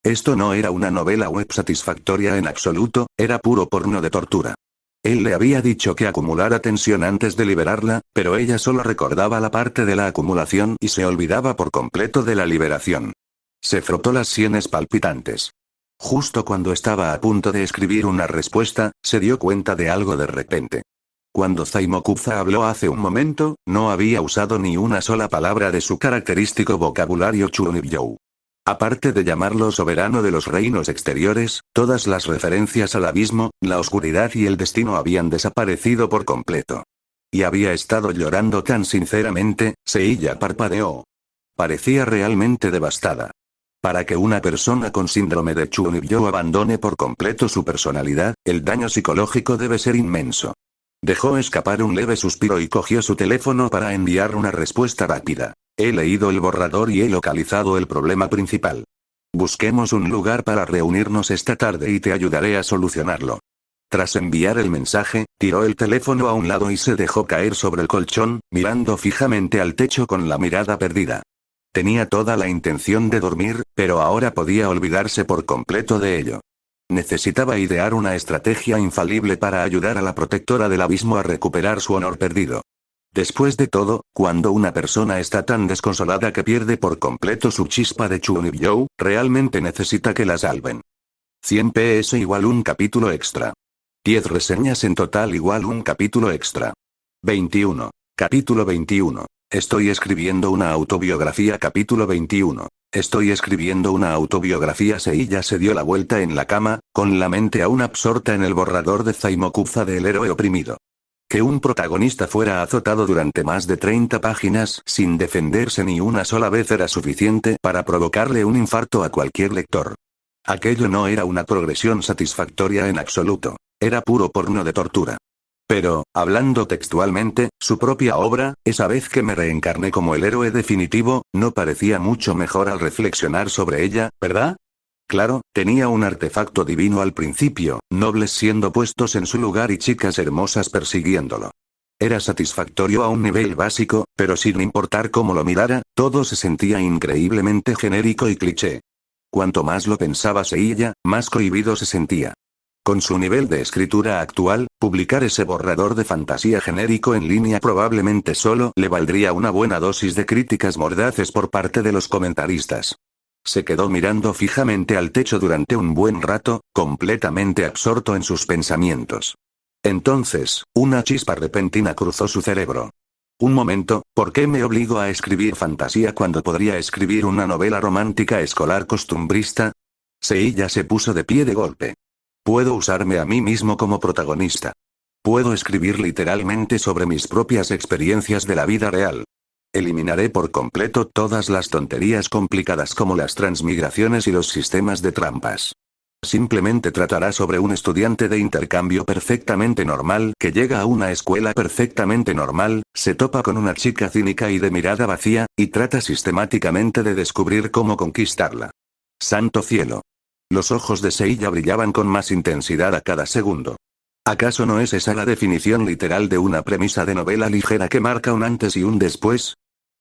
Esto no era una novela web satisfactoria en absoluto, era puro porno de tortura. Él le había dicho que acumulara tensión antes de liberarla, pero ella solo recordaba la parte de la acumulación y se olvidaba por completo de la liberación. Se frotó las sienes palpitantes. Justo cuando estaba a punto de escribir una respuesta, se dio cuenta de algo de repente. Cuando Zaimokuza habló hace un momento, no había usado ni una sola palabra de su característico vocabulario Chunibyo. Aparte de llamarlo soberano de los reinos exteriores, todas las referencias al abismo, la oscuridad y el destino habían desaparecido por completo. Y había estado llorando tan sinceramente, Seiya parpadeó. Parecía realmente devastada. Para que una persona con síndrome de Chunibyo abandone por completo su personalidad, el daño psicológico debe ser inmenso. Dejó escapar un leve suspiro y cogió su teléfono para enviar una respuesta rápida. He leído el borrador y he localizado el problema principal. Busquemos un lugar para reunirnos esta tarde y te ayudaré a solucionarlo. Tras enviar el mensaje, tiró el teléfono a un lado y se dejó caer sobre el colchón, mirando fijamente al techo con la mirada perdida. Tenía toda la intención de dormir, pero ahora podía olvidarse por completo de ello. Necesitaba idear una estrategia infalible para ayudar a la protectora del abismo a recuperar su honor perdido. Después de todo, cuando una persona está tan desconsolada que pierde por completo su chispa de Chunibyo, realmente necesita que la salven. 100 PS igual un capítulo extra. 10 reseñas en total igual un capítulo extra. 21. Capítulo 21. Estoy escribiendo una autobiografía. Capítulo 21. Estoy escribiendo una autobiografía. Seiya se dio la vuelta en la cama, con la mente aún absorta en el borrador de Zaimokuza del héroe oprimido. Que un protagonista fuera azotado durante más de 30 páginas sin defenderse ni una sola vez era suficiente para provocarle un infarto a cualquier lector. Aquello no era una progresión satisfactoria en absoluto. Era puro porno de tortura. Pero, hablando textualmente, su propia obra, esa vez que me reencarné como el héroe definitivo, no parecía mucho mejor al reflexionar sobre ella, ¿verdad? Claro, tenía un artefacto divino al principio, nobles siendo puestos en su lugar y chicas hermosas persiguiéndolo. Era satisfactorio a un nivel básico, pero sin importar cómo lo mirara, todo se sentía increíblemente genérico y cliché. Cuanto más lo pensaba Seiya, más cohibido se sentía. Con su nivel de escritura actual, publicar ese borrador de fantasía genérico en línea probablemente solo le valdría una buena dosis de críticas mordaces por parte de los comentaristas. Se quedó mirando fijamente al techo durante un buen rato, completamente absorto en sus pensamientos. Entonces, una chispa repentina cruzó su cerebro. Un momento, ¿por qué me obligo a escribir fantasía cuando podría escribir una novela romántica escolar costumbrista? Seiya se puso de pie de golpe. Puedo usarme a mí mismo como protagonista. Puedo escribir literalmente sobre mis propias experiencias de la vida real. Eliminaré por completo todas las tonterías complicadas como las transmigraciones y los sistemas de trampas. Simplemente tratará sobre un estudiante de intercambio perfectamente normal que llega a una escuela perfectamente normal, se topa con una chica cínica y de mirada vacía, y trata sistemáticamente de descubrir cómo conquistarla. ¡Santo cielo! Los ojos de Seiya brillaban con más intensidad a cada segundo. ¿Acaso no es esa la definición literal de una premisa de novela ligera que marca un antes y un después?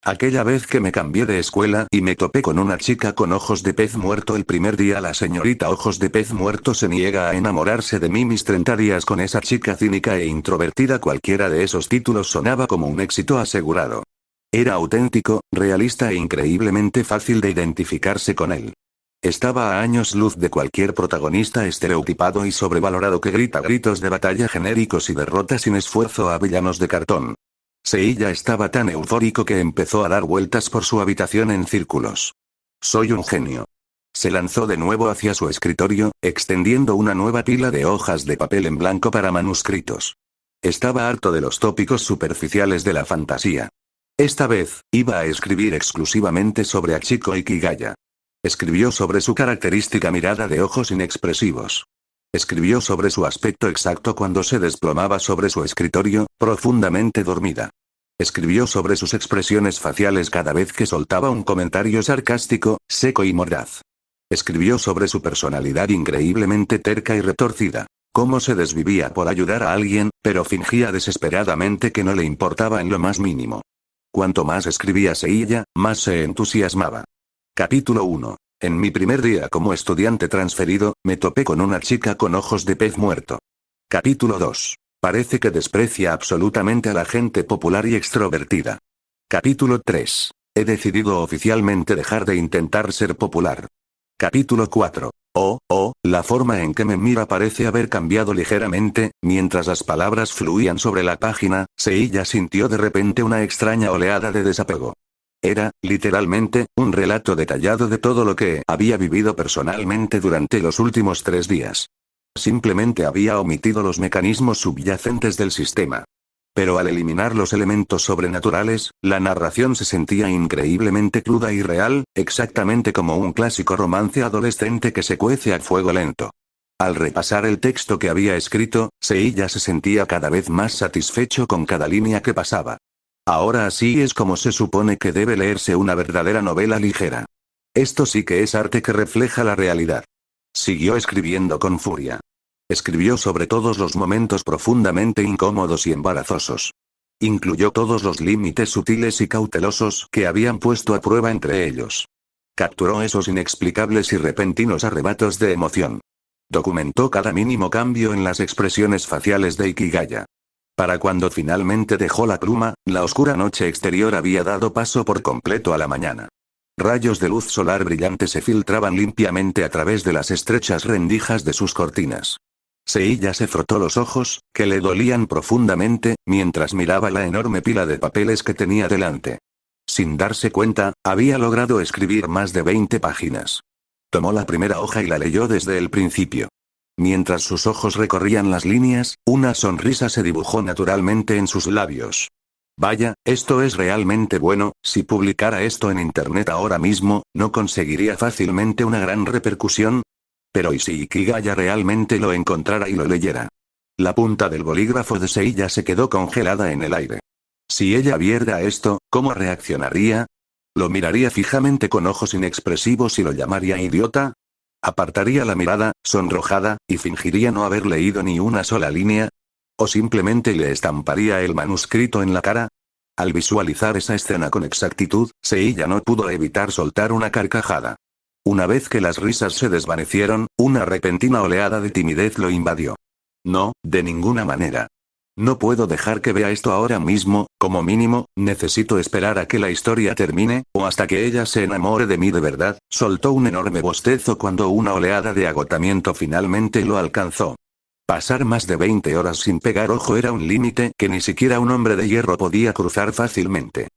Aquella vez que me cambié de escuela y me topé con una chica con ojos de pez muerto el primer día, la señorita ojos de pez muerto se niega a enamorarse de mí. Mis 30 días con esa chica cínica e introvertida, cualquiera de esos títulos sonaba como un éxito asegurado. Era auténtico, realista e increíblemente fácil de identificarse con él. Estaba a años luz de cualquier protagonista estereotipado y sobrevalorado que grita gritos de batalla genéricos y derrota sin esfuerzo a villanos de cartón. Seiya estaba tan eufórico que empezó a dar vueltas por su habitación en círculos. Soy un genio. Se lanzó de nuevo hacia su escritorio, extendiendo una nueva pila de hojas de papel en blanco para manuscritos. Estaba harto de los tópicos superficiales de la fantasía. Esta vez, iba a escribir exclusivamente sobre Achiko Ikigaya. Escribió sobre su característica mirada de ojos inexpresivos. Escribió sobre su aspecto exacto cuando se desplomaba sobre su escritorio, profundamente dormida. Escribió sobre sus expresiones faciales cada vez que soltaba un comentario sarcástico, seco y mordaz. Escribió sobre su personalidad increíblemente terca y retorcida. Cómo se desvivía por ayudar a alguien, pero fingía desesperadamente que no le importaba en lo más mínimo. Cuanto más escribía Seiya, más se entusiasmaba. Capítulo 1. En mi primer día como estudiante transferido, me topé con una chica con ojos de pez muerto. Capítulo 2. Parece que desprecia absolutamente a la gente popular y extrovertida. Capítulo 3. He decidido oficialmente dejar de intentar ser popular. Capítulo 4. La forma en que me mira parece haber cambiado ligeramente. Mientras las palabras fluían sobre la página, Seiya sintió de repente una extraña oleada de desapego. Era, literalmente, un relato detallado de todo lo que había vivido personalmente durante los últimos 3 días. Simplemente había omitido los mecanismos subyacentes del sistema. Pero al eliminar los elementos sobrenaturales, la narración se sentía increíblemente cruda y real, exactamente como un clásico romance adolescente que se cuece a fuego lento. Al repasar el texto que había escrito, Seiya se sentía cada vez más satisfecho con cada línea que pasaba. Ahora así es como se supone que debe leerse una verdadera novela ligera. Esto sí que es arte que refleja la realidad. Siguió escribiendo con furia. Escribió sobre todos los momentos profundamente incómodos y embarazosos. Incluyó todos los límites sutiles y cautelosos que habían puesto a prueba entre ellos. Capturó esos inexplicables y repentinos arrebatos de emoción. Documentó cada mínimo cambio en las expresiones faciales de Ikigaya. Para cuando finalmente dejó la pluma, la oscura noche exterior había dado paso por completo a la mañana. Rayos de luz solar brillante se filtraban limpiamente a través de las estrechas rendijas de sus cortinas. Seiya se frotó los ojos, que le dolían profundamente, mientras miraba la enorme pila de papeles que tenía delante. Sin darse cuenta, había logrado escribir más de 20 páginas. Tomó la primera hoja y la leyó desde el principio. Mientras sus ojos recorrían las líneas, una sonrisa se dibujó naturalmente en sus labios. Vaya, esto es realmente bueno. Si publicara esto en internet ahora mismo, ¿no conseguiría fácilmente una gran repercusión? Pero ¿y si Ikigaya realmente lo encontrara y lo leyera? La punta del bolígrafo de Seiya se quedó congelada en el aire. Si ella viera esto, ¿cómo reaccionaría? ¿Lo miraría fijamente con ojos inexpresivos y lo llamaría idiota? ¿Apartaría la mirada, sonrojada, y fingiría no haber leído ni una sola línea? ¿O simplemente le estamparía el manuscrito en la cara? Al visualizar esa escena con exactitud, Seiya no pudo evitar soltar una carcajada. Una vez que las risas se desvanecieron, una repentina oleada de timidez lo invadió. No, de ninguna manera. No puedo dejar que vea esto ahora mismo, como mínimo, necesito esperar a que la historia termine, o hasta que ella se enamore de mí de verdad. Soltó un enorme bostezo cuando una oleada de agotamiento finalmente lo alcanzó. Pasar más de 20 horas sin pegar ojo era un límite que ni siquiera un hombre de hierro podía cruzar fácilmente.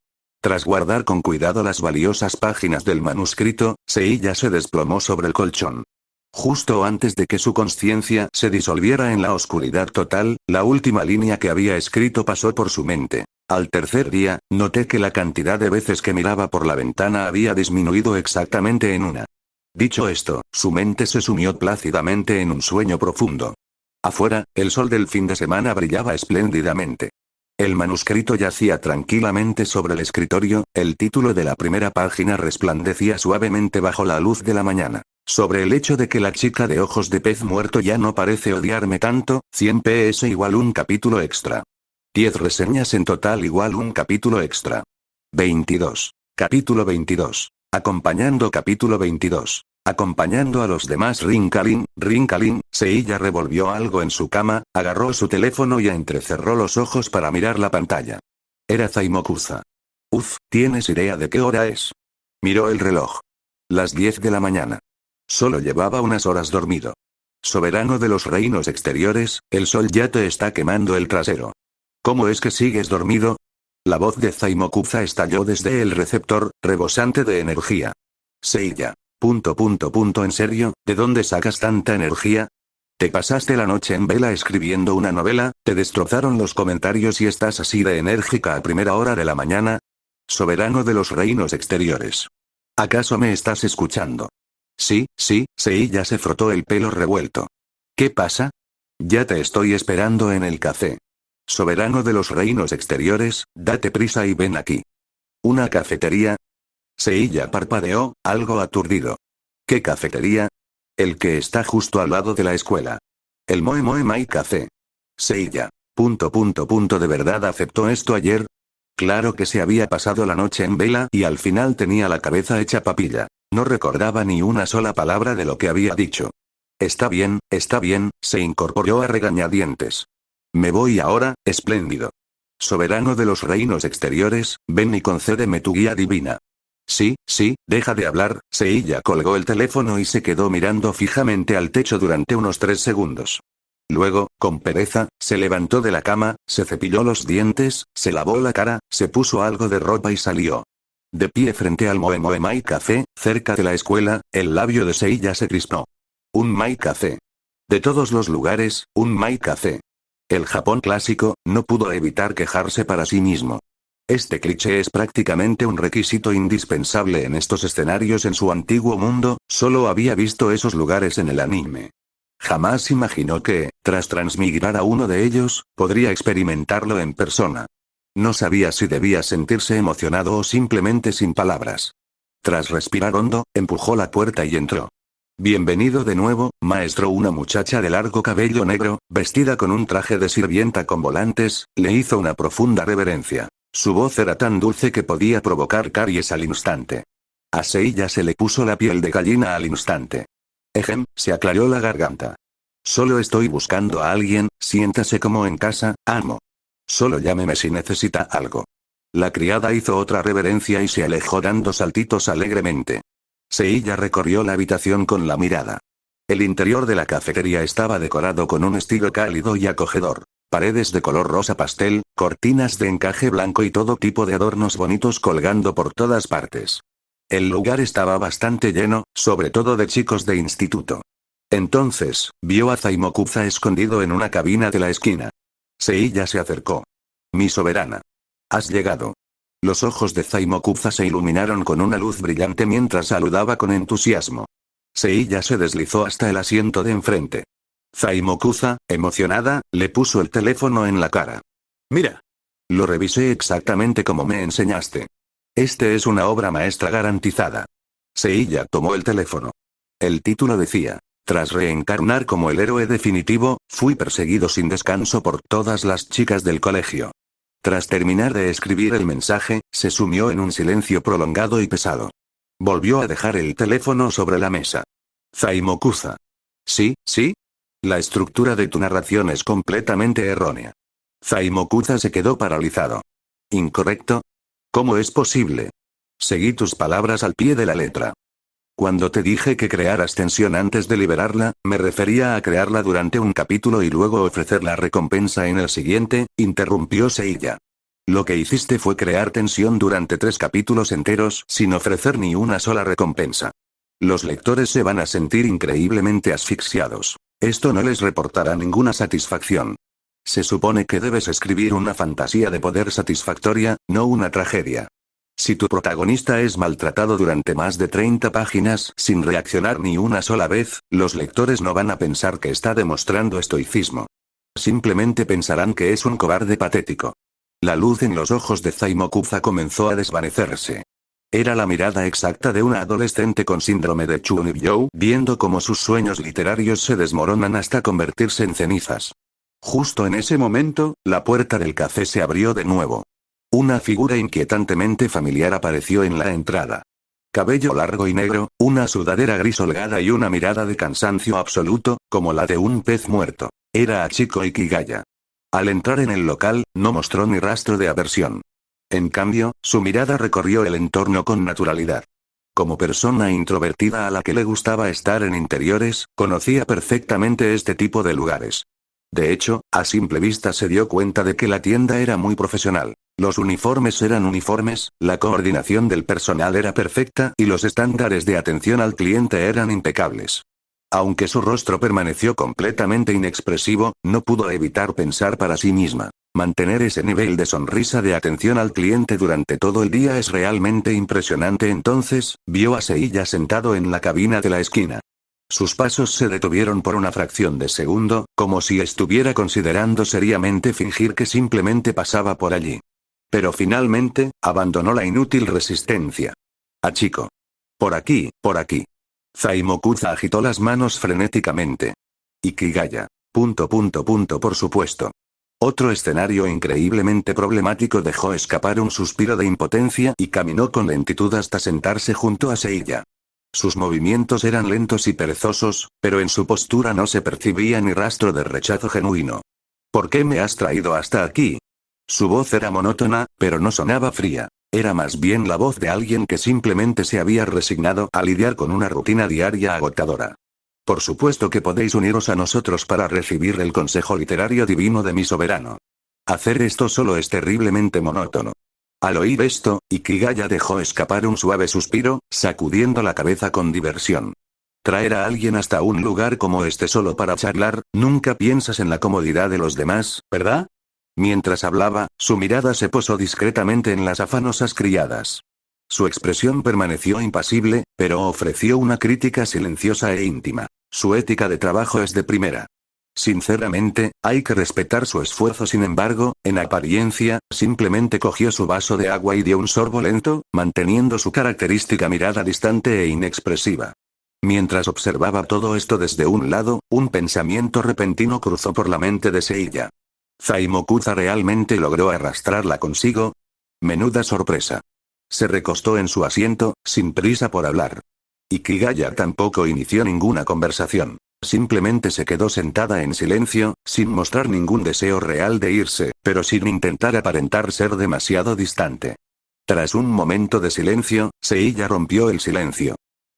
Tras guardar con cuidado las valiosas páginas del manuscrito, Seiya se desplomó sobre el colchón. Justo antes de que su conciencia se disolviera en la oscuridad total, la última línea que había escrito pasó por su mente. Al tercer día, noté que la cantidad de veces que miraba por la ventana había disminuido exactamente en una. Dicho esto, su mente se sumió plácidamente en un sueño profundo. Afuera, el sol del fin de semana brillaba espléndidamente. El manuscrito yacía tranquilamente sobre el escritorio, el título de la primera página resplandecía suavemente bajo la luz de la mañana. Sobre el hecho de que la chica de ojos de pez muerto ya no parece odiarme tanto, 100 PS igual un capítulo extra. 10 reseñas en total igual un capítulo extra. 22. Capítulo 22. Acompañando capítulo 22. Acompañando a los demás Rinkalin, Seiya revolvió algo en su cama, agarró su teléfono y entrecerró los ojos para mirar la pantalla. Era Zaimokuza. ¿Tienes idea de qué hora es? Miró el reloj. Las 10 de la mañana. Solo llevaba unas horas dormido. Soberano de los reinos exteriores, el sol ya te está quemando el trasero. ¿Cómo es que sigues dormido? La voz de Zaimokuza estalló desde el receptor, rebosante de energía. Seiya. ¿En serio? ¿De dónde sacas tanta energía? ¿Te pasaste la noche en vela escribiendo una novela? ¿Te destrozaron los comentarios y estás así de enérgica a primera hora de la mañana? Soberano de los reinos exteriores. ¿Acaso me estás escuchando? Sí, Seiya se frotó el pelo revuelto. ¿Qué pasa? Ya te estoy esperando en el café. Soberano de los reinos exteriores, date prisa y ven aquí. ¿Una cafetería? Seiya parpadeó, algo aturdido. ¿Qué cafetería? El que está justo al lado de la escuela. El Moe Moe Mai Café. Seiya. ¿De verdad aceptó esto ayer? Claro que se había pasado la noche en vela y al final tenía la cabeza hecha papilla. No recordaba ni una sola palabra de lo que había dicho. Está bien, se incorporó a regañadientes. Me voy ahora, espléndido. Soberano de los reinos exteriores, ven y concédeme tu guía divina. Sí, deja de hablar. Seiya colgó el teléfono y se quedó mirando fijamente al techo durante unos 3 segundos. Luego, con pereza, se levantó de la cama, se cepilló los dientes, se lavó la cara, se puso algo de ropa y salió. De pie frente al Moe Moe Mai Café, cerca de la escuela, el labio de Seiya se crispó. Un Mai Café. De todos los lugares, un Mai Café. El Japón clásico, no pudo evitar quejarse para sí mismo. Este cliché es prácticamente un requisito indispensable en estos escenarios en su antiguo mundo, solo había visto esos lugares en el anime. Jamás imaginó que, tras transmigrar a uno de ellos, podría experimentarlo en persona. No sabía si debía sentirse emocionado o simplemente sin palabras. Tras respirar hondo, empujó la puerta y entró. Bienvenido de nuevo, maestro. Una muchacha de largo cabello negro, vestida con un traje de sirvienta con volantes, le hizo una profunda reverencia. Su voz era tan dulce que podía provocar caries al instante. A Seiya se le puso la piel de gallina al instante. Se aclaró la garganta. Solo estoy buscando a alguien, siéntase como en casa, amo. Solo llámeme si necesita algo. La criada hizo otra reverencia y se alejó dando saltitos alegremente. Seiya recorrió la habitación con la mirada. El interior de la cafetería estaba decorado con un estilo cálido y acogedor. Paredes de color rosa pastel, cortinas de encaje blanco y todo tipo de adornos bonitos colgando por todas partes. El lugar estaba bastante lleno, sobre todo de chicos de instituto. Entonces, vio a Zaimokuza escondido en una cabina de la esquina. Seiya se acercó. Mi soberana. Has llegado. Los ojos de Zaimokuza se iluminaron con una luz brillante mientras saludaba con entusiasmo. Seiya se deslizó hasta el asiento de enfrente. Zaimokuza, emocionada, le puso el teléfono en la cara. Mira. Lo revisé exactamente como me enseñaste. Este es una obra maestra garantizada. Seiya tomó el teléfono. El título decía: tras reencarnar como el héroe definitivo, fui perseguido sin descanso por todas las chicas del colegio. Tras terminar de escribir el mensaje, se sumió en un silencio prolongado y pesado. Volvió a dejar el teléfono sobre la mesa. Zaimokuza. Sí. La estructura de tu narración es completamente errónea. Zaimokuza se quedó paralizado. ¿Incorrecto? ¿Cómo es posible? Seguí tus palabras al pie de la letra. Cuando te dije que crearas tensión antes de liberarla, me refería a crearla durante un capítulo y luego ofrecer la recompensa en el siguiente, interrumpió Seiya. Lo que hiciste fue crear tensión durante 3 capítulos enteros sin ofrecer ni una sola recompensa. Los lectores se van a sentir increíblemente asfixiados. Esto no les reportará ninguna satisfacción. Se supone que debes escribir una fantasía de poder satisfactoria, no una tragedia. Si tu protagonista es maltratado durante más de 30 páginas sin reaccionar ni una sola vez, los lectores no van a pensar que está demostrando estoicismo. Simplemente pensarán que es un cobarde patético. La luz en los ojos de Zaimokuza comenzó a desvanecerse. Era la mirada exacta de una adolescente con síndrome de Chunibyo, viendo cómo sus sueños literarios se desmoronan hasta convertirse en cenizas. Justo en ese momento, la puerta del café se abrió de nuevo. Una figura inquietantemente familiar apareció en la entrada. Cabello largo y negro, una sudadera gris holgada y una mirada de cansancio absoluto, como la de un pez muerto. Era Achiko Ikigaya. Al entrar en el local, no mostró ni rastro de aversión. En cambio, su mirada recorrió el entorno con naturalidad. Como persona introvertida a la que le gustaba estar en interiores, conocía perfectamente este tipo de lugares. De hecho, a simple vista se dio cuenta de que la tienda era muy profesional. Los uniformes eran uniformes, la coordinación del personal era perfecta y los estándares de atención al cliente eran impecables. Aunque su rostro permaneció completamente inexpresivo, no pudo evitar pensar para sí misma. Mantener ese nivel de sonrisa de atención al cliente durante todo el día es realmente impresionante. Entonces, vio a Seiya sentado en la cabina de la esquina. Sus pasos se detuvieron por una fracción de segundo, como si estuviera considerando seriamente fingir que simplemente pasaba por allí. Pero finalmente, abandonó la inútil resistencia. Achiko. Por aquí, por aquí. Zaimokuza agitó las manos frenéticamente. Ikigaya. Por supuesto. Otro escenario increíblemente problemático dejó escapar un suspiro de impotencia y caminó con lentitud hasta sentarse junto a Seiya. Sus movimientos eran lentos y perezosos, pero en su postura no se percibía ni rastro de rechazo genuino. ¿Por qué me has traído hasta aquí? Su voz era monótona, pero no sonaba fría. Era más bien la voz de alguien que simplemente se había resignado a lidiar con una rutina diaria agotadora. Por supuesto que podéis uniros a nosotros para recibir el consejo literario divino de mi soberano. Hacer esto solo es terriblemente monótono. Al oír esto, Ikigaya dejó escapar un suave suspiro, sacudiendo la cabeza con diversión. Traer a alguien hasta un lugar como este solo para charlar, nunca piensas en la comodidad de los demás, ¿verdad? Mientras hablaba, su mirada se posó discretamente en las afanosas criadas. Su expresión permaneció impasible, pero ofreció una crítica silenciosa e íntima. Su ética de trabajo es de primera. Sinceramente, hay que respetar su esfuerzo. Sin embargo, en apariencia, simplemente cogió su vaso de agua y dio un sorbo lento, manteniendo su característica mirada distante e inexpresiva. Mientras observaba todo esto desde un lado, un pensamiento repentino cruzó por la mente de Seiya. ¿Zaimokuza realmente logró arrastrarla consigo? Menuda sorpresa. Se recostó en su asiento, sin prisa por hablar. Ikigaya tampoco inició ninguna conversación. Simplemente se quedó sentada en silencio, sin mostrar ningún deseo real de irse, pero sin intentar aparentar ser demasiado distante. Tras un momento de silencio, Seiya rompió el silencio.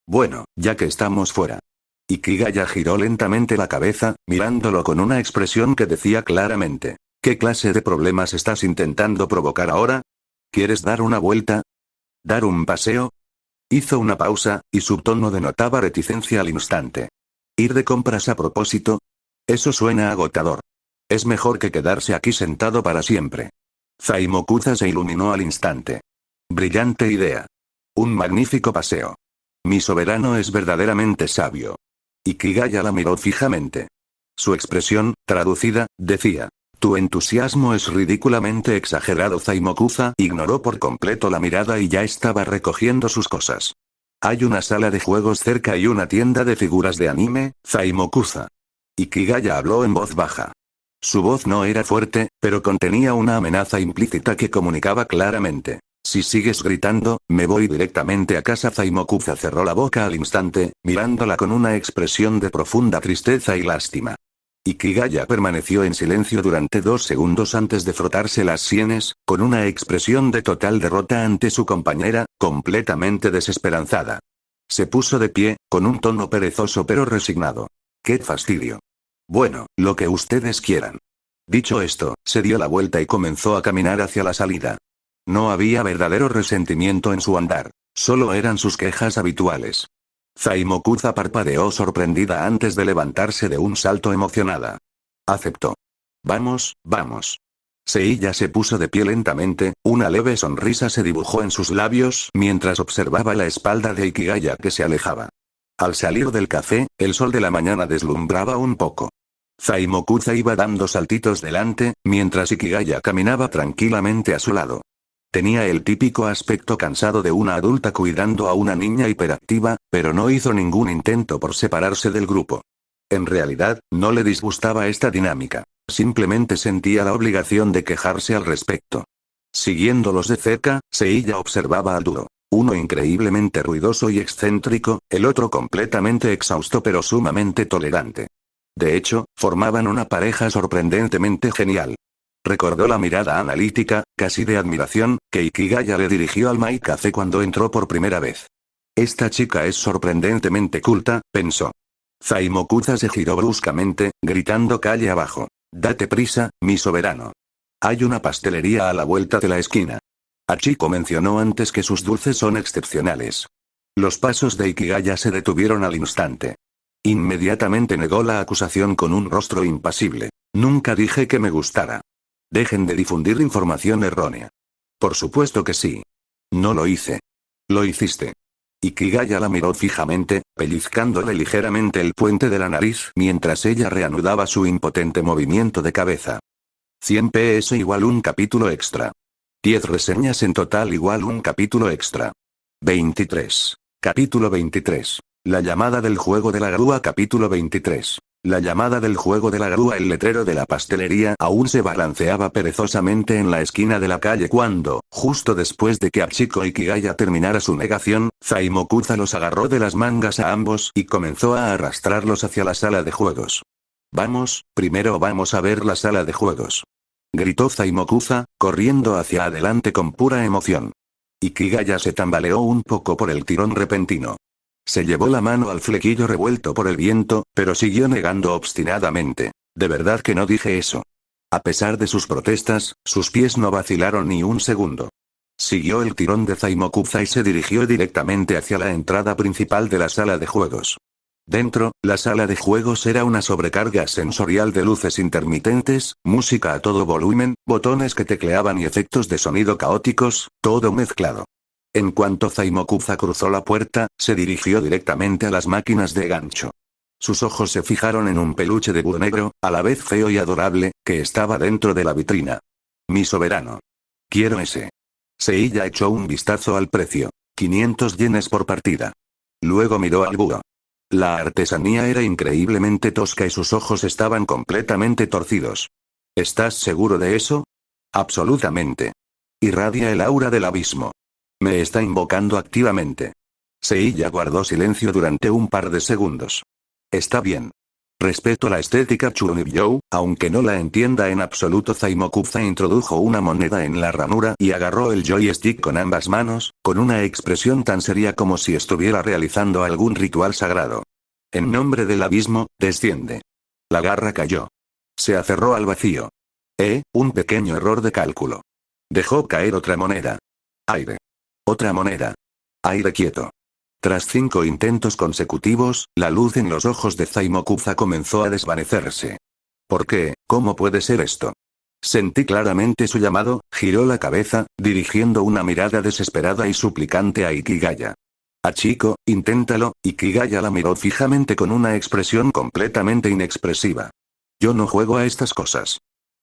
Bueno, ya que estamos fuera. Ikigaya giró lentamente la cabeza, mirándolo con una expresión que decía claramente: ¿qué clase de problemas estás intentando provocar ahora? ¿Quieres dar una vuelta? ¿Dar un paseo? Hizo una pausa, y su tono denotaba reticencia al instante. ¿Ir de compras a propósito? Eso suena agotador. Es mejor que quedarse aquí sentado para siempre. Zaimokuza se iluminó al instante. Brillante idea. Un magnífico paseo. Mi soberano es verdaderamente sabio. Ikigaya la miró fijamente. Su expresión, traducida, decía: tu entusiasmo es ridículamente exagerado. Zaimokuza ignoró por completo la mirada y ya estaba recogiendo sus cosas. Hay una sala de juegos cerca y una tienda de figuras de anime, Zaimokuza. Ikigaya habló en voz baja. Su voz no era fuerte, pero contenía una amenaza implícita que comunicaba claramente: si sigues gritando, me voy directamente a casa. Zaimokuza cerró la boca al instante, mirándola con una expresión de profunda tristeza y lástima. Ikigaya permaneció en silencio durante 2 segundos antes de frotarse las sienes, con una expresión de total derrota ante su compañera, completamente desesperanzada. Se puso de pie, con un tono perezoso pero resignado. ¡Qué fastidio! Bueno, lo que ustedes quieran. Dicho esto, se dio la vuelta y comenzó a caminar hacia la salida. No había verdadero resentimiento en su andar, solo eran sus quejas habituales. Zaimokuza parpadeó sorprendida antes de levantarse de un salto emocionada. Aceptó. Vamos, vamos. Seiya se puso de pie lentamente, una leve sonrisa se dibujó en sus labios mientras observaba la espalda de Ikigaya que se alejaba. Al salir del café, el sol de la mañana deslumbraba un poco. Zaimokuza iba dando saltitos delante, mientras Ikigaya caminaba tranquilamente a su lado. Tenía el típico aspecto cansado de una adulta cuidando a una niña hiperactiva, pero no hizo ningún intento por separarse del grupo. En realidad, no le disgustaba esta dinámica. Simplemente sentía la obligación de quejarse al respecto. Siguiéndolos de cerca, Seiya observaba al dúo. Uno increíblemente ruidoso y excéntrico, el otro completamente exhausto pero sumamente tolerante. De hecho, formaban una pareja sorprendentemente genial. Recordó la mirada analítica, casi de admiración, que Ikigaya le dirigió al Mai Café cuando entró por primera vez. Esta chica es sorprendentemente culta, pensó. Zaimokuza se giró bruscamente, gritando calle abajo. Date prisa, mi soberano. Hay una pastelería a la vuelta de la esquina. Hachiko mencionó antes que sus dulces son excepcionales. Los pasos de Ikigaya se detuvieron al instante. Inmediatamente negó la acusación con un rostro impasible. Nunca dije que me gustara. Dejen de difundir información errónea. Por supuesto que sí. No lo hice. Lo hiciste. Ikigaya la miró fijamente, pellizcándole ligeramente el puente de la nariz mientras ella reanudaba su impotente movimiento de cabeza. 100 PS igual un capítulo extra. 10 reseñas en total igual un capítulo extra. 23. Capítulo 23. La llamada del juego de la grúa. Capítulo 23. La llamada del juego de la grúa. El letrero de la pastelería aún se balanceaba perezosamente en la esquina de la calle cuando, justo después de que Hachiko Ikigaya terminara su negación, Zaimokuza los agarró de las mangas a ambos y comenzó a arrastrarlos hacia la sala de juegos. Vamos, primero vamos a ver la sala de juegos. Gritó Zaimokuza, corriendo hacia adelante con pura emoción. Ikigaya se tambaleó un poco por el tirón repentino. Se llevó la mano al flequillo revuelto por el viento, pero siguió negando obstinadamente. De verdad que no dije eso. A pesar de sus protestas, sus pies no vacilaron ni un segundo. Siguió el tirón de Zaimokuza y se dirigió directamente hacia la entrada principal de la sala de juegos. Dentro, la sala de juegos era una sobrecarga sensorial de luces intermitentes, música a todo volumen, botones que tecleaban y efectos de sonido caóticos, todo mezclado. En cuanto Zaimokuza cruzó la puerta, se dirigió directamente a las máquinas de gancho. Sus ojos se fijaron en un peluche de búho negro, a la vez feo y adorable, que estaba dentro de la vitrina. Mi soberano. Quiero ese. Seiya echó un vistazo al precio. 500 yenes por partida. Luego miró al búho. La artesanía era increíblemente tosca y sus ojos estaban completamente torcidos. ¿Estás seguro de eso? Absolutamente. Irradia el aura del abismo. Me está invocando activamente. Seiya guardó silencio durante un par de segundos. Está bien. Respeto la estética Chunibyo, aunque no la entienda en absoluto. Zaimokuza introdujo una moneda en la ranura y agarró el joystick con ambas manos, con una expresión tan seria como si estuviera realizando algún ritual sagrado. En nombre del abismo, desciende. La garra cayó. Se aferró al vacío. Un pequeño error de cálculo. Dejó caer otra moneda. Aire. Otra moneda. Aire quieto. Tras 5 intentos consecutivos, la luz en los ojos de Zaimokuza comenzó a desvanecerse. ¿Por qué? ¿Cómo puede ser esto? Sentí claramente su llamado, giró la cabeza, dirigiendo una mirada desesperada y suplicante a Ikigaya. Chico, inténtalo. Ikigaya la miró fijamente con una expresión completamente inexpresiva. Yo no juego a estas cosas.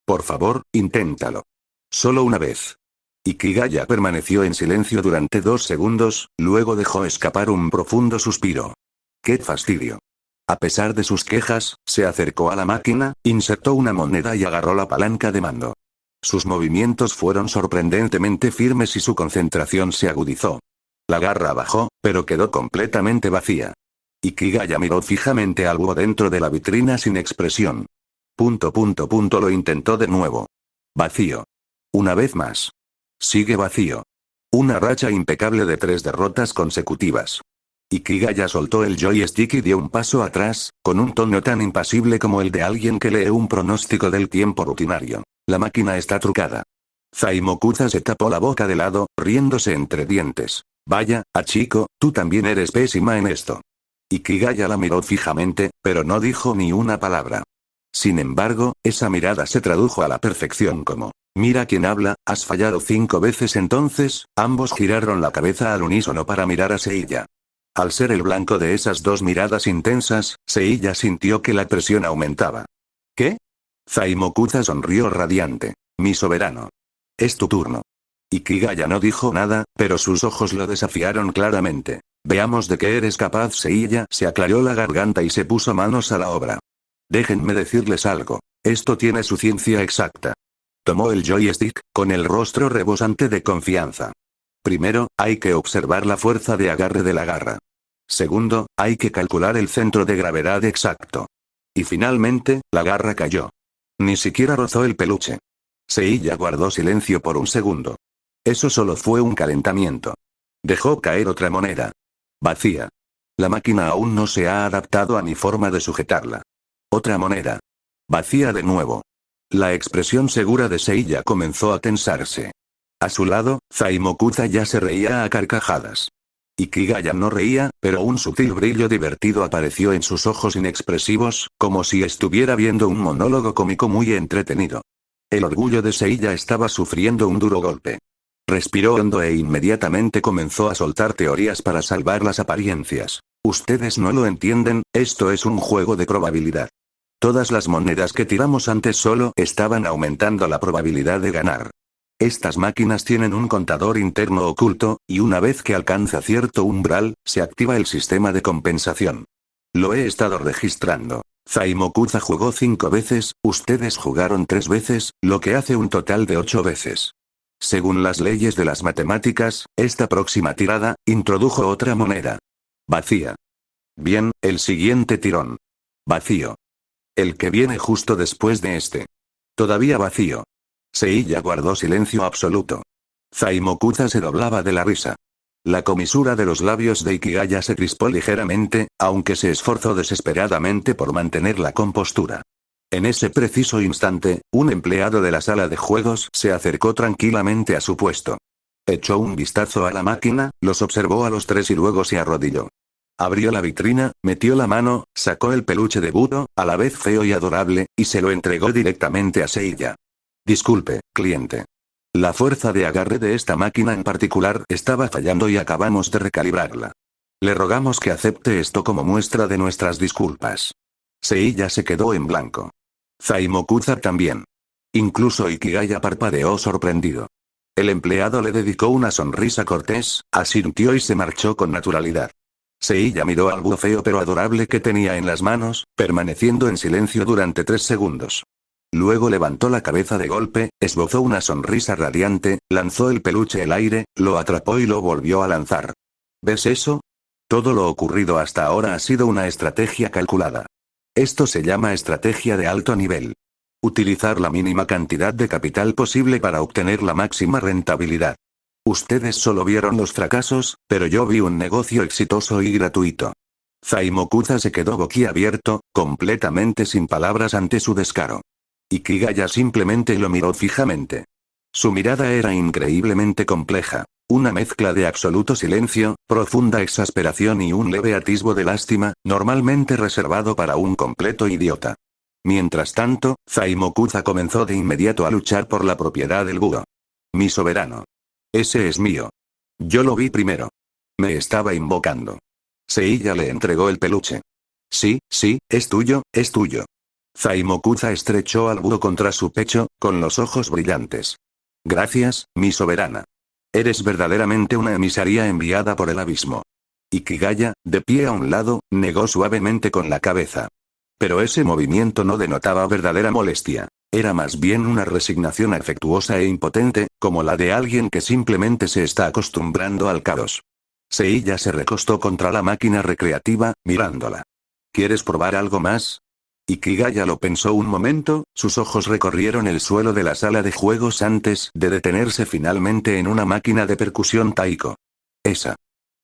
Por favor, inténtalo. Solo una vez. Ikigaya permaneció en silencio durante 2 segundos, luego dejó escapar un profundo suspiro. ¡Qué fastidio! A pesar de sus quejas, se acercó a la máquina, insertó una moneda y agarró la palanca de mando. Sus movimientos fueron sorprendentemente firmes y su concentración se agudizó. La garra bajó, pero quedó completamente vacía. Ikigaya miró fijamente al búho dentro de la vitrina sin expresión. Lo intentó de nuevo. Vacío. Una vez más. Sigue vacío. Una racha impecable de 3 derrotas consecutivas. Ikigaya soltó el joystick y dio un paso atrás, con un tono tan impasible como el de alguien que lee un pronóstico del tiempo rutinario. La máquina está trucada. Zaimokuza se tapó la boca de lado, riéndose entre dientes. Vaya, Chico, tú también eres pésima en esto. Ikigaya la miró fijamente, pero no dijo ni una palabra. Sin embargo, esa mirada se tradujo a la perfección como: mira quién habla, has fallado 5 veces. Entonces, ambos giraron la cabeza al unísono para mirar a Seiya. Al ser el blanco de esas 2 miradas intensas, Seiya sintió que la presión aumentaba. ¿Qué? Zaimokuza sonrió radiante. Mi soberano. Es tu turno. Ikigaya no dijo nada, pero sus ojos lo desafiaron claramente. Veamos de qué eres capaz. Seiya se aclaró la garganta y se puso manos a la obra. Déjenme decirles algo. Esto tiene su ciencia exacta. Tomó el joystick, con el rostro rebosante de confianza. Primero, hay que observar la fuerza de agarre de la garra. Segundo, hay que calcular el centro de gravedad exacto. Y finalmente, la garra cayó. Ni siquiera rozó el peluche. Seiya guardó silencio por un segundo. Eso solo fue un calentamiento. Dejó caer otra moneda. Vacía. La máquina aún no se ha adaptado a mi forma de sujetarla. Otra moneda. Vacía de nuevo. La expresión segura de Seiya comenzó a tensarse. A su lado, Zaimokuza ya se reía a carcajadas. Ikigaya no reía, pero un sutil brillo divertido apareció en sus ojos inexpresivos, como si estuviera viendo un monólogo cómico muy entretenido. El orgullo de Seiya estaba sufriendo un duro golpe. Respiró hondo e inmediatamente comenzó a soltar teorías para salvar las apariencias. Ustedes no lo entienden, esto es un juego de probabilidad. Todas las monedas que tiramos antes solo estaban aumentando la probabilidad de ganar. Estas máquinas tienen un contador interno oculto, y una vez que alcanza cierto umbral, se activa el sistema de compensación. Lo he estado registrando. Zaimokuza jugó 5 veces, ustedes jugaron 3 veces, lo que hace un total de 8 veces. Según las leyes de las matemáticas, esta próxima tirada, introdujo otra moneda. Vacía. Bien, el siguiente tirón. Vacío. El que viene justo después de este. Todavía vacío. Seiya guardó silencio absoluto. Zaimokuza se doblaba de la risa. La comisura de los labios de Ikigaya se crispó ligeramente, aunque se esforzó desesperadamente por mantener la compostura. En ese preciso instante, un empleado de la sala de juegos se acercó tranquilamente a su puesto. Echó un vistazo a la máquina, los observó a los 3 y luego se arrodilló. Abrió la vitrina, metió la mano, sacó el peluche de Budo, a la vez feo y adorable, y se lo entregó directamente a Seiya. Disculpe, cliente. La fuerza de agarre de esta máquina en particular estaba fallando y acabamos de recalibrarla. Le rogamos que acepte esto como muestra de nuestras disculpas. Seiya se quedó en blanco. Zaimokuza también. Incluso Ikigaya parpadeó sorprendido. El empleado le dedicó una sonrisa cortés, asintió y se marchó con naturalidad. Seiya miró al búho feo pero adorable que tenía en las manos, permaneciendo en silencio durante 3 segundos. Luego levantó la cabeza de golpe, esbozó una sonrisa radiante, lanzó el peluche al aire, lo atrapó y lo volvió a lanzar. ¿Ves eso? Todo lo ocurrido hasta ahora ha sido una estrategia calculada. Esto se llama estrategia de alto nivel. Utilizar la mínima cantidad de capital posible para obtener la máxima rentabilidad. Ustedes solo vieron los fracasos, pero yo vi un negocio exitoso y gratuito. Zaimokuza se quedó boquiabierto, completamente sin palabras ante su descaro. Ikigaya simplemente lo miró fijamente. Su mirada era increíblemente compleja. Una mezcla de absoluto silencio, profunda exasperación y un leve atisbo de lástima, normalmente reservado para un completo idiota. Mientras tanto, Zaimokuza comenzó de inmediato a luchar por la propiedad del búho. Mi soberano. Ese es mío. Yo lo vi primero. Me estaba invocando. Seiya le entregó el peluche. Sí, sí, es tuyo, es tuyo. Zaimokuza estrechó al búho contra su pecho, con los ojos brillantes. Gracias, mi soberana. Eres verdaderamente una emisaria enviada por el abismo. Ikigaya, de pie a un lado, negó suavemente con la cabeza. Pero ese movimiento no denotaba verdadera molestia. Era más bien una resignación afectuosa e impotente, como la de alguien que simplemente se está acostumbrando al caos. Seiya se recostó contra la máquina recreativa, mirándola. ¿Quieres probar algo más? Ikigaya lo pensó un momento, sus ojos recorrieron el suelo de la sala de juegos antes de detenerse finalmente en una máquina de percusión taiko. Esa.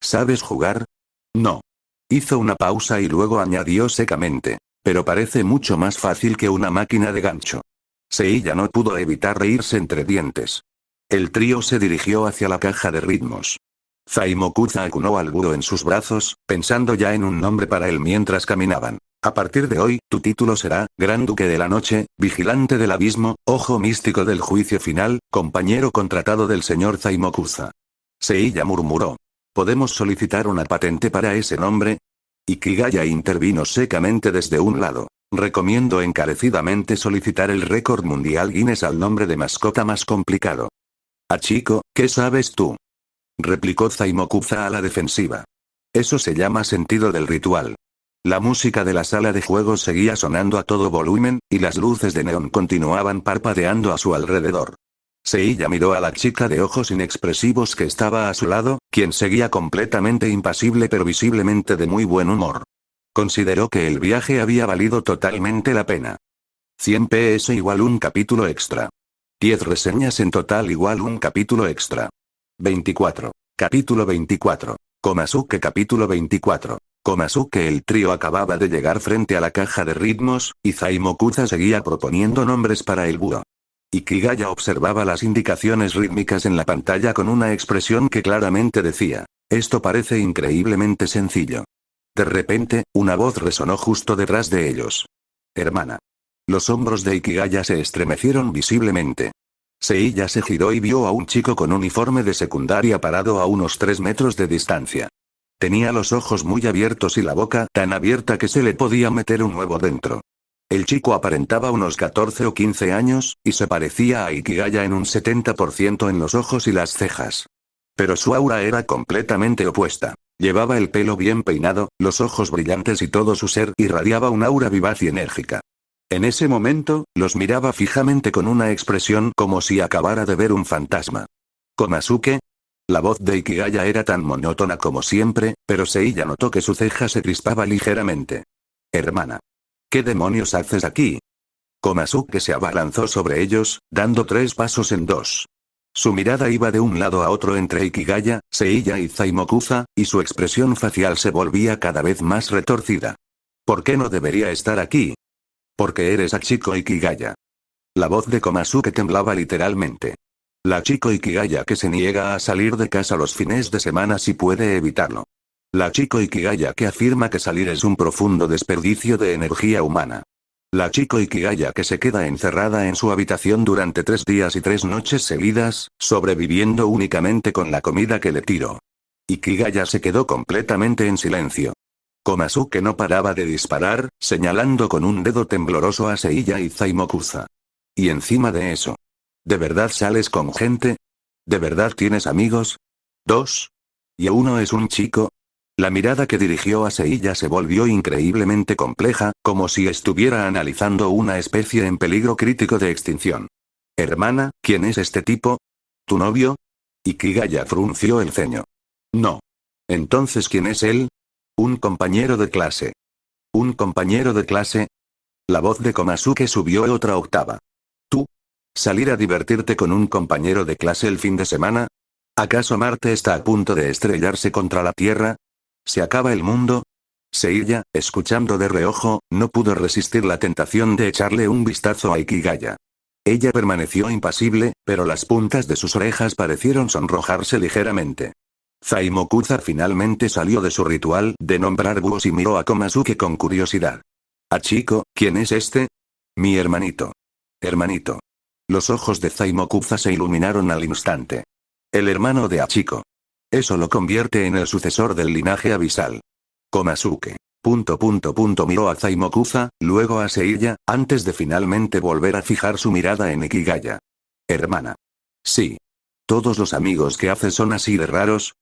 ¿Sabes jugar? No. Hizo una pausa y luego añadió secamente. Pero parece mucho más fácil que una máquina de gancho. Seiya no pudo evitar reírse entre dientes. El trío se dirigió hacia la caja de ritmos. Zaimokuza acunó al búho en sus brazos, pensando ya en un nombre para él mientras caminaban. A partir de hoy, tu título será, Gran Duque de la Noche, Vigilante del Abismo, Ojo Místico del Juicio Final, compañero contratado del señor Zaimokuza. Seiya murmuró. ¿Podemos solicitar una patente para ese nombre? Ikigaya intervino secamente desde un lado. Recomiendo encarecidamente solicitar el récord mundial Guinness al nombre de mascota más complicado. Chico, ¿qué sabes tú? Replicó Zaimokuza a la defensiva. Eso se llama sentido del ritual. La música de la sala de juegos seguía sonando a todo volumen, y las luces de neón continuaban parpadeando a su alrededor. Seiya miró a la chica de ojos inexpresivos que estaba a su lado, quien seguía completamente impasible pero visiblemente de muy buen humor. Consideró que el viaje había valido totalmente la pena. 100 PS igual un capítulo extra. 10 reseñas en total igual un capítulo extra. 24. Capítulo 24. Komazuke capítulo 24. Komazuke. El trío acababa de llegar frente a la caja de ritmos, y Zaimokuza seguía proponiendo nombres para el búho. Ikigaya observaba las indicaciones rítmicas en la pantalla con una expresión que claramente decía, esto parece increíblemente sencillo. De repente, una voz resonó justo detrás de ellos. Hermana. Los hombros de Ikigaya se estremecieron visiblemente. Seiya se giró y vio a un chico con uniforme de secundaria parado a unos 3 metros de distancia. Tenía los ojos muy abiertos y la boca tan abierta que se le podía meter un huevo dentro. El chico aparentaba unos 14 o 15 años, y se parecía a Ikigaya en un 70% en los ojos y las cejas. Pero su aura era completamente opuesta. Llevaba el pelo bien peinado, los ojos brillantes y todo su ser irradiaba un aura vivaz y enérgica. En ese momento, los miraba fijamente con una expresión como si acabara de ver un fantasma. ¿Komazuke? La voz de Ikigaya era tan monótona como siempre, pero Seiya notó que su ceja se crispaba ligeramente. Hermana. ¿Qué demonios haces aquí? Komazuke se abalanzó sobre ellos, dando 3 pasos en 2. Su mirada iba de un lado a otro entre Ikigaya, Seiya y Zaimokuza, y su expresión facial se volvía cada vez más retorcida. ¿Por qué no debería estar aquí? Porque eres Hachiko Ikigaya. La voz de Komazuke temblaba literalmente. La chico Ikigaya que se niega a salir de casa los fines de semana si puede evitarlo. La chico Ikigaya que afirma que salir es un profundo desperdicio de energía humana. La chico Ikigaya que se queda encerrada en su habitación durante 3 días y 3 noches seguidas, sobreviviendo únicamente con la comida que le tiro. Ikigaya se quedó completamente en silencio. Komazuke no paraba de disparar, señalando con un dedo tembloroso a Seiya y Zaimokuza. Y encima de eso. ¿De verdad sales con gente? ¿De verdad tienes amigos? ¿2? ¿Y uno es un chico? La mirada que dirigió a Seiya se volvió increíblemente compleja, como si estuviera analizando una especie en peligro crítico de extinción. Hermana, ¿quién es este tipo? ¿Tu novio? Ikigaya frunció el ceño. No. Entonces, ¿quién es él? Un compañero de clase. ¿Un compañero de clase? La voz de Komazuke subió otra octava. ¿Tú? ¿Salir a divertirte con un compañero de clase el fin de semana? ¿Acaso Marte está a punto de estrellarse contra la Tierra? ¿Se acaba el mundo? Seiya, escuchando de reojo, no pudo resistir la tentación de echarle un vistazo a Ikigaya. Ella permaneció impasible, pero las puntas de sus orejas parecieron sonrojarse ligeramente. Zaimokuza finalmente salió de su ritual de nombrar búhos y miró a Komazuke con curiosidad. «Chico, ¿quién es este?» «Mi hermanito». «Hermanito». Los ojos de Zaimokuza se iluminaron al instante. El hermano de Hachiko. Eso lo convierte en el sucesor del linaje abisal. Komazuke. Miró a Zaimokuza, luego a Seiya, antes de finalmente volver a fijar su mirada en Ikigaya. Hermana. Sí. ¿Todos los amigos que haces son así de raros?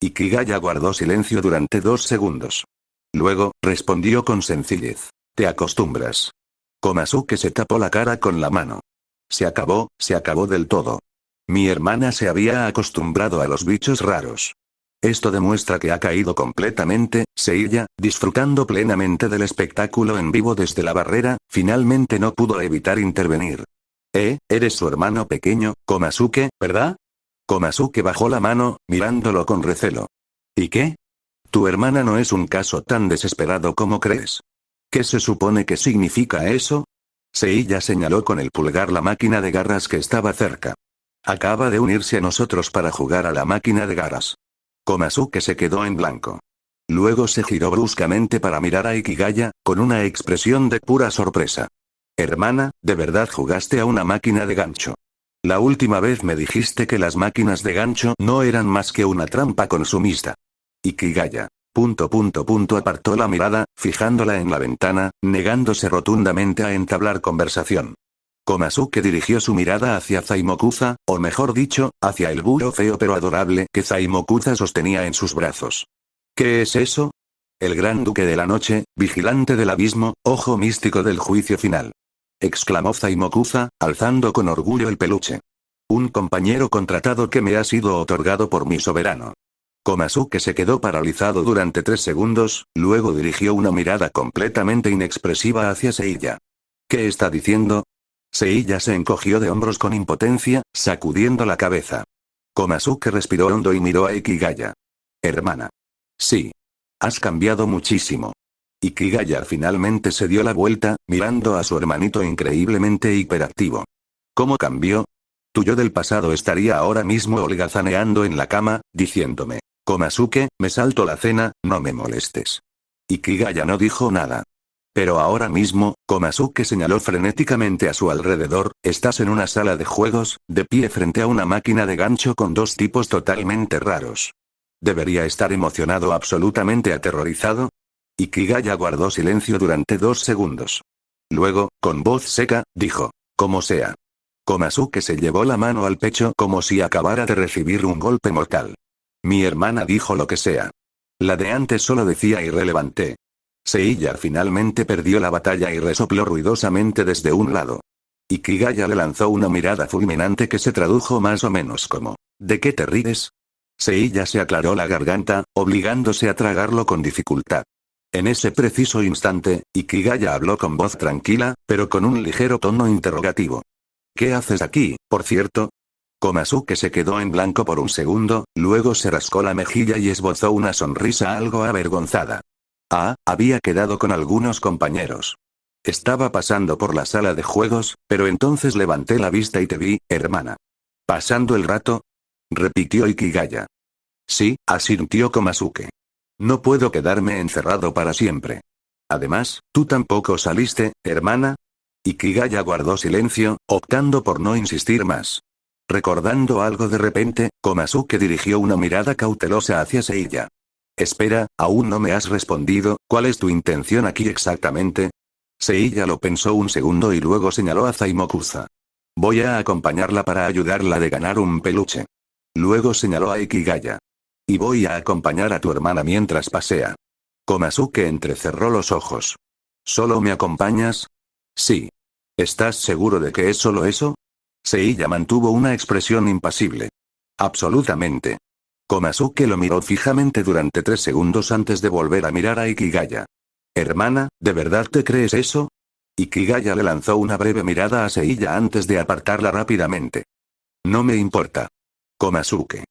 Ikigaya guardó silencio durante 2 segundos. Luego, respondió con sencillez. Te acostumbras. Komazuke se tapó la cara con la mano. Se acabó del todo. Mi hermana se había acostumbrado a los bichos raros. Esto demuestra que ha caído completamente. Seiya, disfrutando plenamente del espectáculo en vivo desde la barrera, finalmente no pudo evitar intervenir. Eres su hermano pequeño, Komazuke, ¿verdad? Komazuke bajó la mano, mirándolo con recelo. ¿Y qué? Tu hermana no es un caso tan desesperado como crees. ¿Qué se supone que significa eso? Seiya señaló con el pulgar la máquina de garras que estaba cerca. Acaba de unirse a nosotros para jugar a la máquina de garras. Komazuke se quedó en blanco. Luego se giró bruscamente para mirar a Ikigaya, con una expresión de pura sorpresa. Hermana, ¿de verdad jugaste a una máquina de gancho? La última vez me dijiste que las máquinas de gancho no eran más que una trampa consumista. Ikigaya. Apartó la mirada, fijándola en la ventana, negándose rotundamente a entablar conversación. Komazuke dirigió su mirada hacia Zaimokuza, o mejor dicho, hacia el búho feo pero adorable que Zaimokuza sostenía en sus brazos. ¿Qué es eso? El gran duque de la noche, vigilante del abismo, ojo místico del juicio final. Exclamó Zaimokuza, alzando con orgullo el peluche. Un compañero contratado que me ha sido otorgado por mi soberano. Komazuke se quedó paralizado durante 3 segundos, luego dirigió una mirada completamente inexpresiva hacia Seiya. ¿Qué está diciendo? Seiya se encogió de hombros con impotencia, sacudiendo la cabeza. Komazuke respiró hondo y miró a Ikigaya. Hermana. Sí. Has cambiado muchísimo. Ikigaya finalmente se dio la vuelta, mirando a su hermanito increíblemente hiperactivo. ¿Cómo cambió? Tu yo del pasado estaría ahora mismo holgazaneando en la cama, diciéndome, Komazuke, me salto la cena, no me molestes. Ikigaya no dijo nada. Pero ahora mismo, Komazuke señaló frenéticamente a su alrededor, estás en una sala de juegos, de pie frente a una máquina de gancho con 2 tipos totalmente raros. ¿Debería estar emocionado, absolutamente aterrorizado? Ikigaya guardó silencio durante 2 segundos. Luego, con voz seca, dijo, como sea. Komazuke se llevó la mano al pecho como si acabara de recibir un golpe mortal. Mi hermana dijo lo que sea. La de antes solo decía irrelevante. Seiya finalmente perdió la batalla y resopló ruidosamente desde un lado. Ikigaya le lanzó una mirada fulminante que se tradujo más o menos como, ¿de qué te ríes? Seiya se aclaró la garganta, obligándose a tragarlo con dificultad. En ese preciso instante, Ikigaya habló con voz tranquila, pero con un ligero tono interrogativo. ¿Qué haces aquí, por cierto? Komazuke se quedó en blanco por un segundo, luego se rascó la mejilla y esbozó una sonrisa algo avergonzada. Había quedado con algunos compañeros. Estaba pasando por la sala de juegos, pero entonces levanté la vista y te vi, hermana. ¿Pasando el rato? Repitió Ikigaya. Sí, asintió Komazuke. No puedo quedarme encerrado para siempre. Además, tú tampoco saliste, hermana. Ikigaya guardó silencio, optando por no insistir más. Recordando algo de repente, Komazuke dirigió una mirada cautelosa hacia Seiya. Espera, aún no me has respondido, ¿cuál es tu intención aquí exactamente? Seiya lo pensó un segundo y luego señaló a Zaimokuza. Voy a acompañarla para ayudarla de ganar un peluche. Luego señaló a Ikigaya. Y voy a acompañar a tu hermana mientras pasea. Komazuke entrecerró los ojos. ¿Solo me acompañas? Sí. ¿Estás seguro de que es solo eso? Seiya mantuvo una expresión impasible. Absolutamente. Komazuke lo miró fijamente durante 3 segundos antes de volver a mirar a Ikigaya. Hermana, ¿de verdad te crees eso? Ikigaya le lanzó una breve mirada a Seiya antes de apartarla rápidamente. No me importa. Komazuke.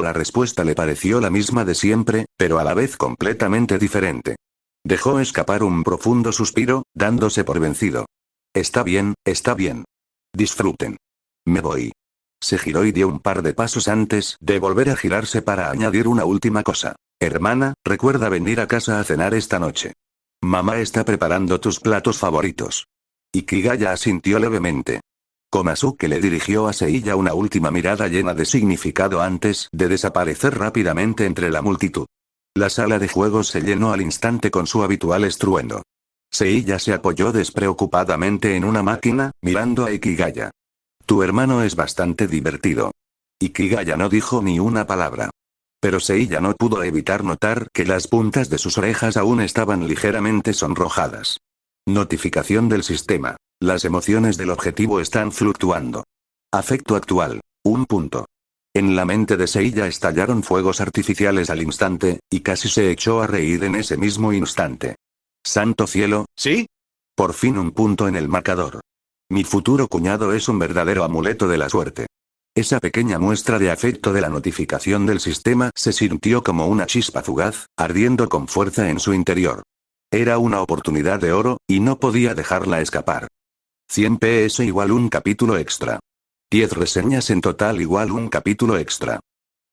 La respuesta le pareció la misma de siempre, pero a la vez completamente diferente. Dejó escapar un profundo suspiro, dándose por vencido. Está bien, está bien. Disfruten. Me voy. Se giró y dio un par de pasos antes de volver a girarse para añadir una última cosa. Hermana, recuerda venir a casa a cenar esta noche. Mamá está preparando tus platos favoritos. Ikigaya asintió levemente. Komazuke le dirigió a Seiya una última mirada llena de significado antes de desaparecer rápidamente entre la multitud. La sala de juegos se llenó al instante con su habitual estruendo. Seiya se apoyó despreocupadamente en una máquina, mirando a Ikigaya. Tu hermano es bastante divertido. Ikigaya no dijo ni una palabra. Pero Seiya no pudo evitar notar que las puntas de sus orejas aún estaban ligeramente sonrojadas. Notificación del sistema. Las emociones del objetivo están fluctuando. Afecto actual. 1 punto. En la mente de Seiya estallaron fuegos artificiales al instante, y casi se echó a reír en ese mismo instante. ¡Santo cielo! ¿Sí? Por fin un punto en el marcador. Mi futuro cuñado es un verdadero amuleto de la suerte. Esa pequeña muestra de afecto de la notificación del sistema se sintió como una chispa fugaz, ardiendo con fuerza en su interior. Era una oportunidad de oro, y no podía dejarla escapar. 100 PS igual un capítulo extra. 10 reseñas en total igual un capítulo extra.